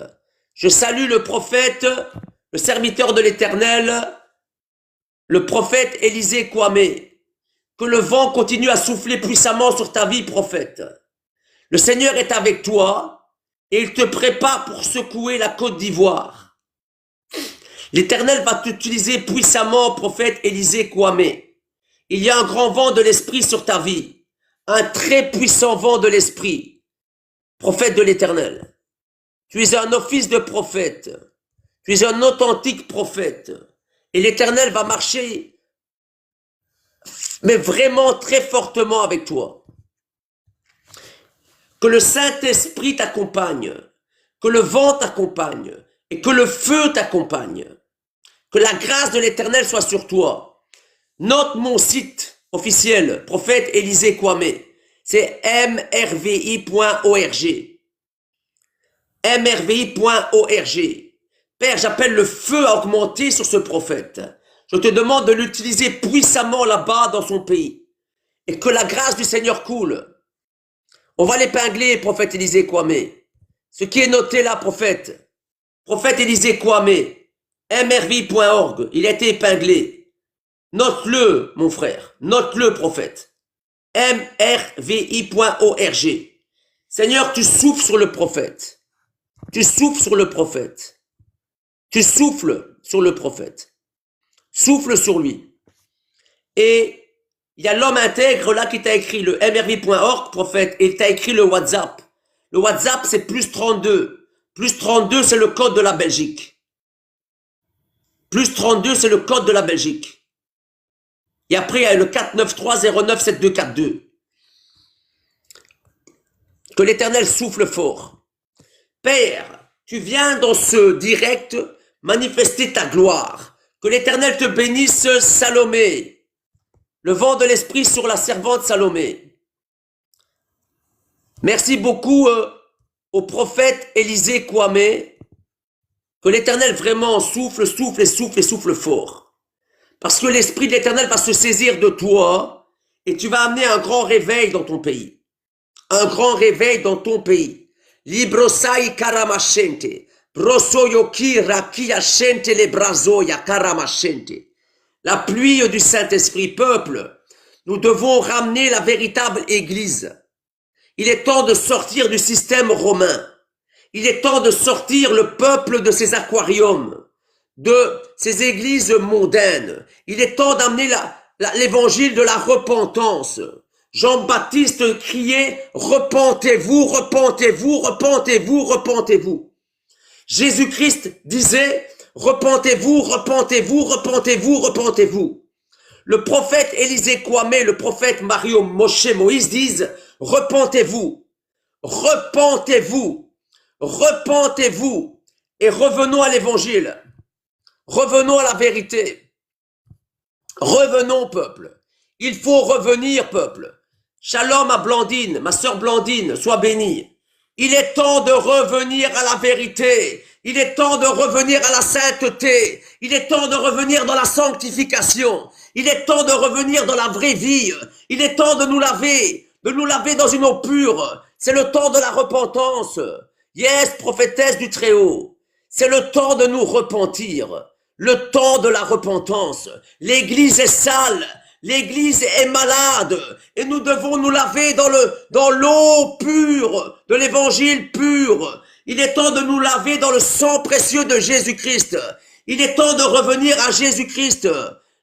Je salue le prophète, le serviteur de l'Éternel, le prophète Élisée Kwame. Que le vent continue à souffler puissamment sur ta vie, prophète. Le Seigneur est avec toi et il te prépare pour secouer la Côte d'Ivoire. L'Éternel va t'utiliser puissamment, prophète Élisée Kwame. Il y a un grand vent de l'Esprit sur ta vie. Un très puissant vent de l'Esprit. Prophète de l'Éternel. Tu es un office de prophète. Tu es un authentique prophète. Et l'Éternel va marcher, mais vraiment très fortement avec toi. Que le Saint-Esprit t'accompagne. Que le vent t'accompagne. Et que le feu t'accompagne. Que la grâce de l'Éternel soit sur toi. Note mon site officiel, prophète Élisée Kwame. C'est mrvi.org. mrvi.org. Père, j'appelle le feu à augmenter sur ce prophète. Je te demande de l'utiliser puissamment là-bas dans son pays. Et que la grâce du Seigneur coule. On va l'épingler, prophète Élisée Kwame. Ce qui est noté là, prophète. Prophète Élisée Kwame. mrvi.org. Il a été épinglé. Note-le, mon frère. Note-le, prophète. mrvi.org. Seigneur, tu souffles sur le prophète. Tu souffles sur le prophète. Tu souffles sur le prophète. Souffle sur lui. Et il y a l'homme intègre là qui t'a écrit le mrv.org, prophète, et il t'a écrit le WhatsApp. Le WhatsApp, c'est plus 32. Plus 32, c'est le code de la Belgique. Plus 32, c'est le code de la Belgique. Et après, il y a le 493097242. Que l'Éternel souffle fort. Père, tu viens dans ce direct manifester ta gloire. Que l'Éternel te bénisse, Salomé. Le vent de l'Esprit sur la servante Salomé. Merci beaucoup au prophète Élisée Kwame, que l'Éternel vraiment souffle, souffle et souffle et souffle fort. Parce que l'Esprit de l'Éternel va se saisir de toi et tu vas amener un grand réveil dans ton pays. Un grand réveil dans ton pays. Librosai karamashente. Brosoyoki rakia shente le brazoya karamashente. La pluie du Saint-Esprit, peuple. Nous devons ramener la véritable Église. Il est temps de sortir du système romain. Il est temps de sortir le peuple de ces aquariums, de ces églises mondaines. Il est temps d'amener l'évangile de la repentance. Jean-Baptiste criait « Repentez-vous, repentez-vous, repentez-vous, repentez-vous ». Jésus-Christ disait « Repentez-vous, repentez-vous, repentez-vous, repentez-vous ». Le prophète Élisée Kwame, le prophète Mario Moshe Moïse disent « Repentez-vous, repentez-vous, repentez-vous et revenons à l'évangile, revenons à la vérité, revenons peuple, il faut revenir peuple. Shalom à Blandine, ma sœur Blandine, sois bénie. Il est temps de revenir à la vérité. Il est temps de revenir à la sainteté. Il est temps de revenir dans la sanctification. Il est temps de revenir dans la vraie vie. Il est temps de nous laver dans une eau pure. C'est le temps de la repentance. Yes, prophétesse du Très-Haut. C'est le temps de nous repentir. Le temps de la repentance. L'église est sale. L'église est malade et nous devons nous laver dans l'eau pure de l'évangile pur. Il est temps de nous laver dans le sang précieux de Jésus-Christ. Il est temps de revenir à Jésus-Christ.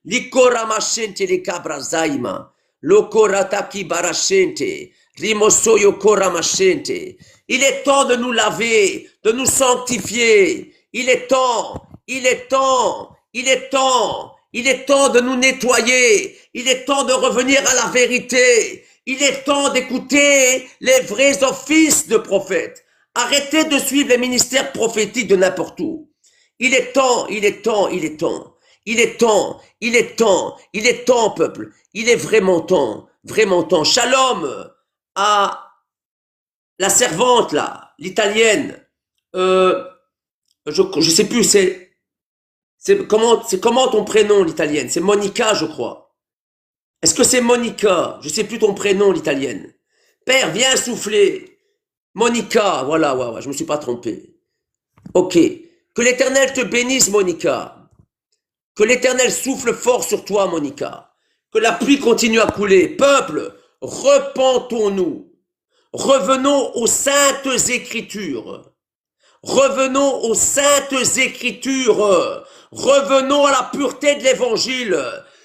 Likoramashente likabrazaima, lokorataki barashente, rimosoyo koramashente. Il est temps de nous laver, de nous sanctifier. Il est temps, il est temps, il est temps. Il est temps de nous nettoyer. Il est temps de revenir à la vérité. Il est temps d'écouter les vrais offices de prophètes. Arrêtez de suivre les ministères prophétiques de n'importe où. Il est temps, il est temps, il est temps. Il est temps, il est temps, il est temps, peuple. Il est vraiment temps, vraiment temps. Shalom à la servante là, l'italienne. Je sais plus, c'est comment ton prénom, l'italienne? C'est Monica, je crois. Est-ce que c'est Monica? Je sais plus ton prénom, l'italienne. Père, viens souffler. Monica, voilà, ouais, je me suis pas trompé. Ok. Que l'Éternel te bénisse, Monica. Que l'Éternel souffle fort sur toi, Monica. Que la pluie continue à couler. Peuple, repentons-nous. Revenons aux saintes écritures. Revenons aux saintes écritures. Revenons à la pureté de l'évangile.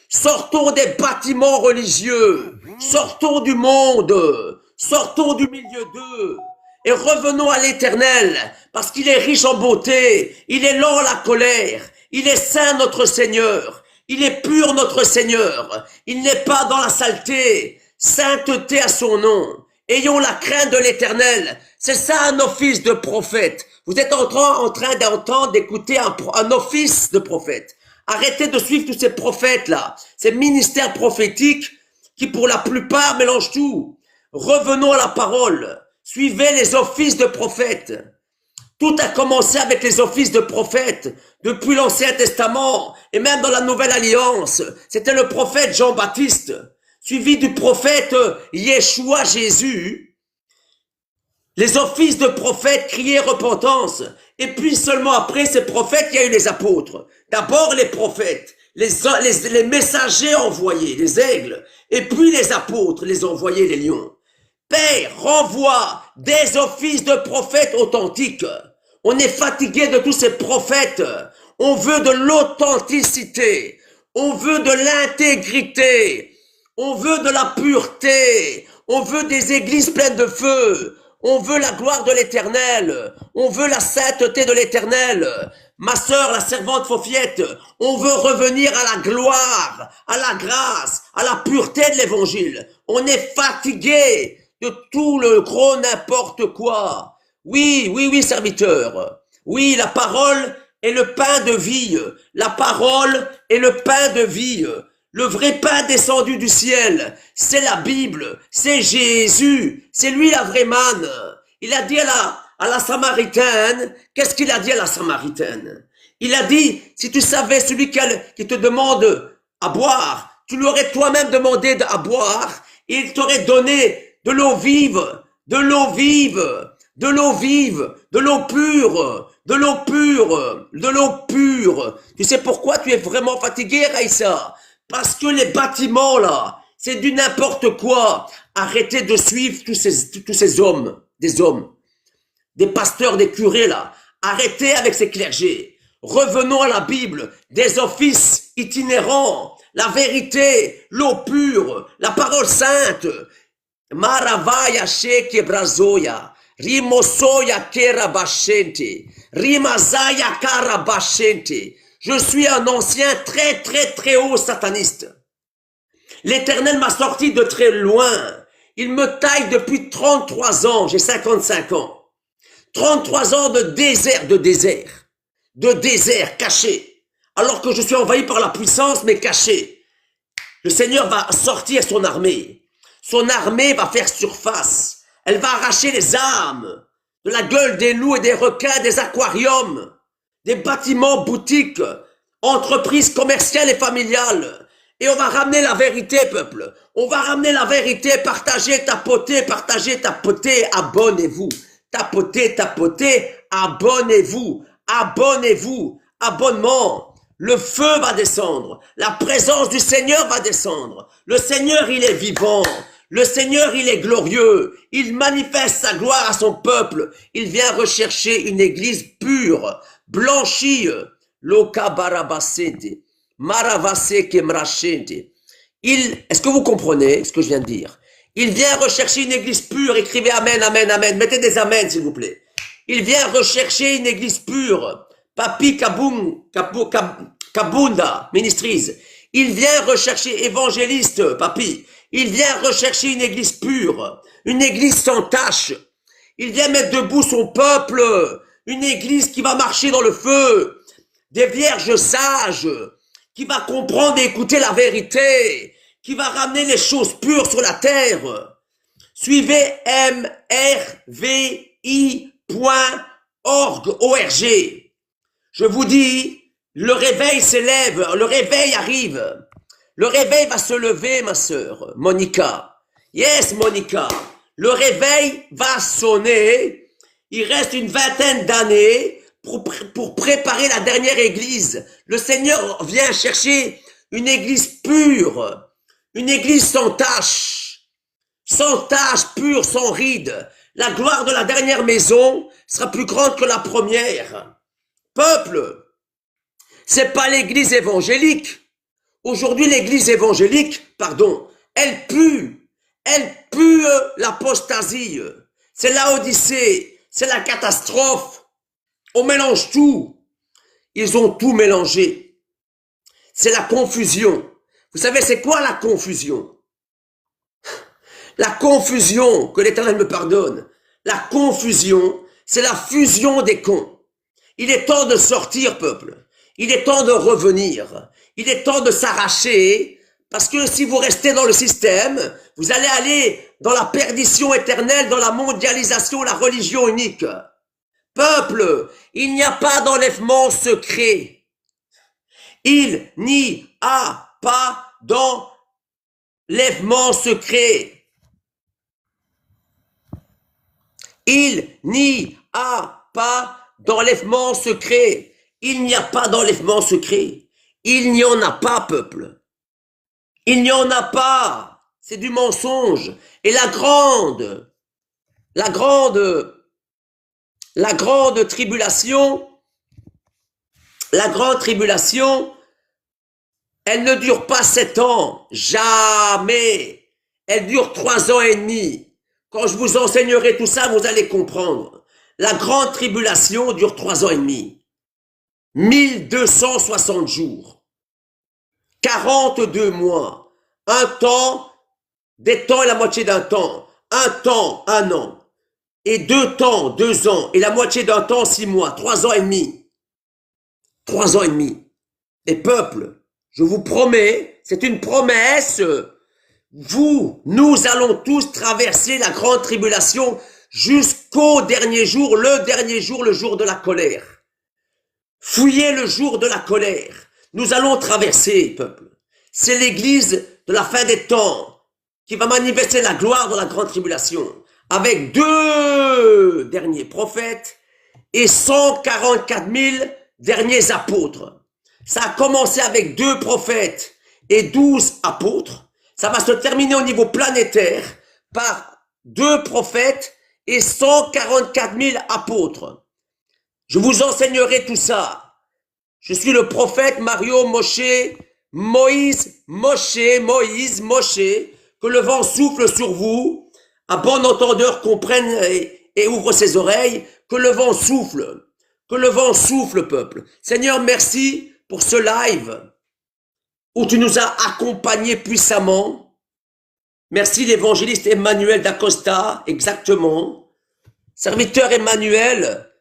Sortons des bâtiments religieux. Sortons du monde. Sortons du milieu d'eux. Et revenons à l'Éternel, parce qu'il est riche en beauté. Il est lent à la colère. Il est saint notre Seigneur. Il est pur notre Seigneur. Il n'est pas dans la saleté. Sainteté à son nom. Ayons la crainte de l'Éternel. C'est ça un office de prophète. Vous êtes en train d'entendre, d'écouter un office de prophète. Arrêtez de suivre tous ces prophètes-là, ces ministères prophétiques qui pour la plupart mélangent tout. Revenons à la parole. Suivez les offices de prophètes. Tout a commencé avec les offices de prophètes. Depuis l'Ancien Testament et même dans la Nouvelle Alliance. C'était le prophète Jean-Baptiste, suivi du prophète Yeshua Jésus. Les offices de prophètes criaient repentance. Et puis seulement après ces prophètes, il y a eu les apôtres. D'abord les prophètes, les messagers envoyés, les aigles. Et puis les apôtres, les envoyés, les lions. Père, renvoie des offices de prophètes authentiques. On est fatigué de tous ces prophètes. On veut de l'authenticité. On veut de l'intégrité. On veut de la pureté. On veut des églises pleines de feu. On veut la gloire de l'Éternel. On veut la sainteté de l'Éternel. Ma sœur, la servante Faufiette, on veut revenir à la gloire, à la grâce, à la pureté de l'Évangile. On est fatigué de tout le gros n'importe quoi. Oui, serviteur. Oui, la parole est le pain de vie. La parole est le pain de vie. Le vrai pain descendu du ciel, c'est la Bible, c'est Jésus, c'est lui la vraie manne. Il a dit à la Samaritaine, qu'est-ce qu'il a dit à la Samaritaine? Il a dit, si tu savais celui qui te demande à boire, tu lui aurais toi-même demandé à boire, et il t'aurait donné de l'eau vive, de l'eau vive, de l'eau vive, de l'eau pure, de l'eau pure, de l'eau pure. Tu sais pourquoi tu es vraiment fatigué, Raïssa? Parce que les bâtiments là, c'est du n'importe quoi. Arrêtez de suivre tous ces hommes, des pasteurs, des curés là. Arrêtez avec ces clergés. Revenons à la Bible, des offices itinérants, la vérité, l'eau pure, la parole sainte. Maravaya sheke brazoya, rimosoya kerabashente, rimazaya karabashente. Je suis un ancien très haut sataniste. L'Éternel m'a sorti de très loin. Il me taille depuis 33 ans, j'ai 55 ans. 33 ans de désert caché. Alors que je suis envahi par la puissance, mais caché. Le Seigneur va sortir son armée. Son armée va faire surface. Elle va arracher les âmes de la gueule des loups et des requins, des aquariums, des bâtiments, boutiques, entreprises commerciales et familiales. Et on va ramener la vérité, peuple. On va ramener la vérité, partagez, tapotez, abonnez-vous. Tapotez, abonnez-vous. Abonnez-vous. Abonnement. Le feu va descendre. La présence du Seigneur va descendre. Le Seigneur, il est vivant. Le Seigneur, il est glorieux. Il manifeste sa gloire à son peuple. Il vient rechercher une église pure, blanchie. Loka barabasete, maravase kemrachete. Est-ce que vous comprenez ce que je viens de dire? Il vient rechercher une église pure. Écrivez amen, amen, amen. Mettez des amens, s'il vous plaît. Il vient rechercher une église pure. Papi Kabunda Ministries. Il vient rechercher évangéliste, papi. Il vient rechercher une église pure, une église sans tache. Il vient mettre debout son peuple, une église qui va marcher dans le feu, des vierges sages, qui va comprendre et écouter la vérité, qui va ramener les choses pures sur la terre. Suivez mrvi.org. Je vous dis, le réveil s'élève, le réveil arrive. Le réveil va se lever, ma sœur, Monica. Yes, Monica. Le réveil va sonner. Il reste une vingtaine d'années pour préparer la dernière église. Le Seigneur vient chercher une église pure, une église sans tache, pure, sans ride. La gloire de la dernière maison sera plus grande que la première. Peuple, c'est pas l'église évangélique. Aujourd'hui, l'église évangélique, elle pue l'apostasie. C'est l'Odyssée, c'est la catastrophe. On mélange tout. Ils ont tout mélangé. C'est la confusion. Vous savez, c'est quoi la confusion? La confusion, que l'Éternel me pardonne. La confusion, c'est la fusion des cons. Il est temps de sortir, peuple. Il est temps de revenir. Il est temps de s'arracher, parce que si vous restez dans le système, vous allez aller dans la perdition éternelle, dans la mondialisation, la religion unique. Peuple, il n'y a pas d'enlèvement secret. Il n'y a pas d'enlèvement secret. Il n'y a pas d'enlèvement secret. Il n'y a pas d'enlèvement secret. Il n'y en a pas, peuple. Il n'y en a pas. C'est du mensonge. Et la grande tribulation, elle ne dure pas 7 ans. Jamais. Elle dure 3 ans et demi. Quand je vous enseignerai tout ça, vous allez comprendre. La grande tribulation dure 3 ans et demi. 1260 jours. 42 mois. Un temps, des temps et la moitié d'un temps. Un temps, 1 an. Et 2 temps, 2 ans. Et la moitié d'un temps, 6 mois. 3 ans et demi. 3 ans et demi. Et peuple, je vous promets, C'est une promesse. Nous allons tous traverser la grande tribulation jusqu'au dernier jour, le jour de la colère. Fouillez le jour de la colère. Nous allons traverser, peuple. C'est l'église de la fin des temps qui va manifester la gloire de la grande tribulation avec 2 derniers prophètes et 144 000 derniers apôtres. Ça a commencé avec 2 prophètes et 12 apôtres. Ça va se terminer au niveau planétaire par 2 prophètes et 144 000 apôtres. Je vous enseignerai tout ça. Je suis le prophète Mario Moshe, Moïse, que le vent souffle sur vous, à bon entendeur comprenne et ouvre ses oreilles, que le vent souffle, peuple. Seigneur, merci pour ce live où tu nous as accompagnés puissamment. Merci l'évangéliste Emmanuel d'Acosta, exactement. Serviteur Emmanuel,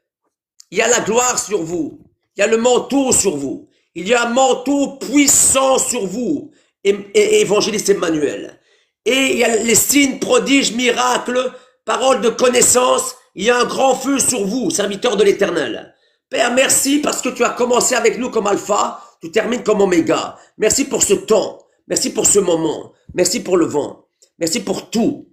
il y a la gloire sur vous, il y a le manteau sur vous, il y a un manteau puissant sur vous, évangéliste Emmanuel. Et il y a les signes, prodiges, miracles, paroles de connaissance, il y a un grand feu sur vous, serviteur de l'Éternel. Père, merci parce que tu as commencé avec nous comme alpha, tu termines comme oméga. Merci pour ce temps, merci pour ce moment, merci pour le vent, merci pour tout.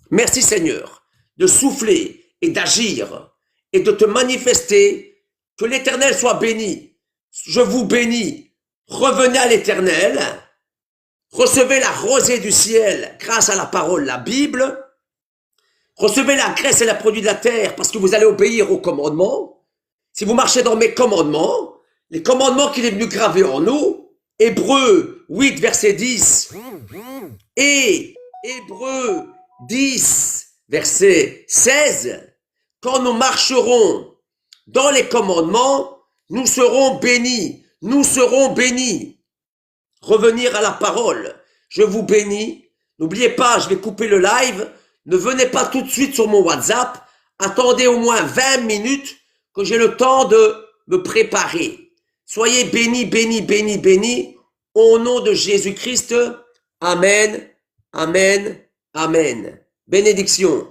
Merci Seigneur de souffler et d'agir et de te manifester. Que l'Éternel soit béni. Je vous bénis. Revenez à l'Éternel. Recevez la rosée du ciel grâce à la parole, la Bible. Recevez la graisse et la produit de la terre parce que vous allez obéir aux commandements. Si vous marchez dans mes commandements, les commandements qu'il est venu graver en nous, Hébreux 8, verset 10 et Hébreux 10, verset 16, quand nous marcherons dans les commandements, nous serons bénis. Nous serons bénis. Revenir à la parole. Je vous bénis. N'oubliez pas, je vais couper le live. Ne venez pas tout de suite sur mon WhatsApp. Attendez au moins 20 minutes que j'ai le temps de me préparer. Soyez bénis, bénis, bénis, bénis. Au nom de Jésus-Christ. Amen, amen, amen. Bénédiction.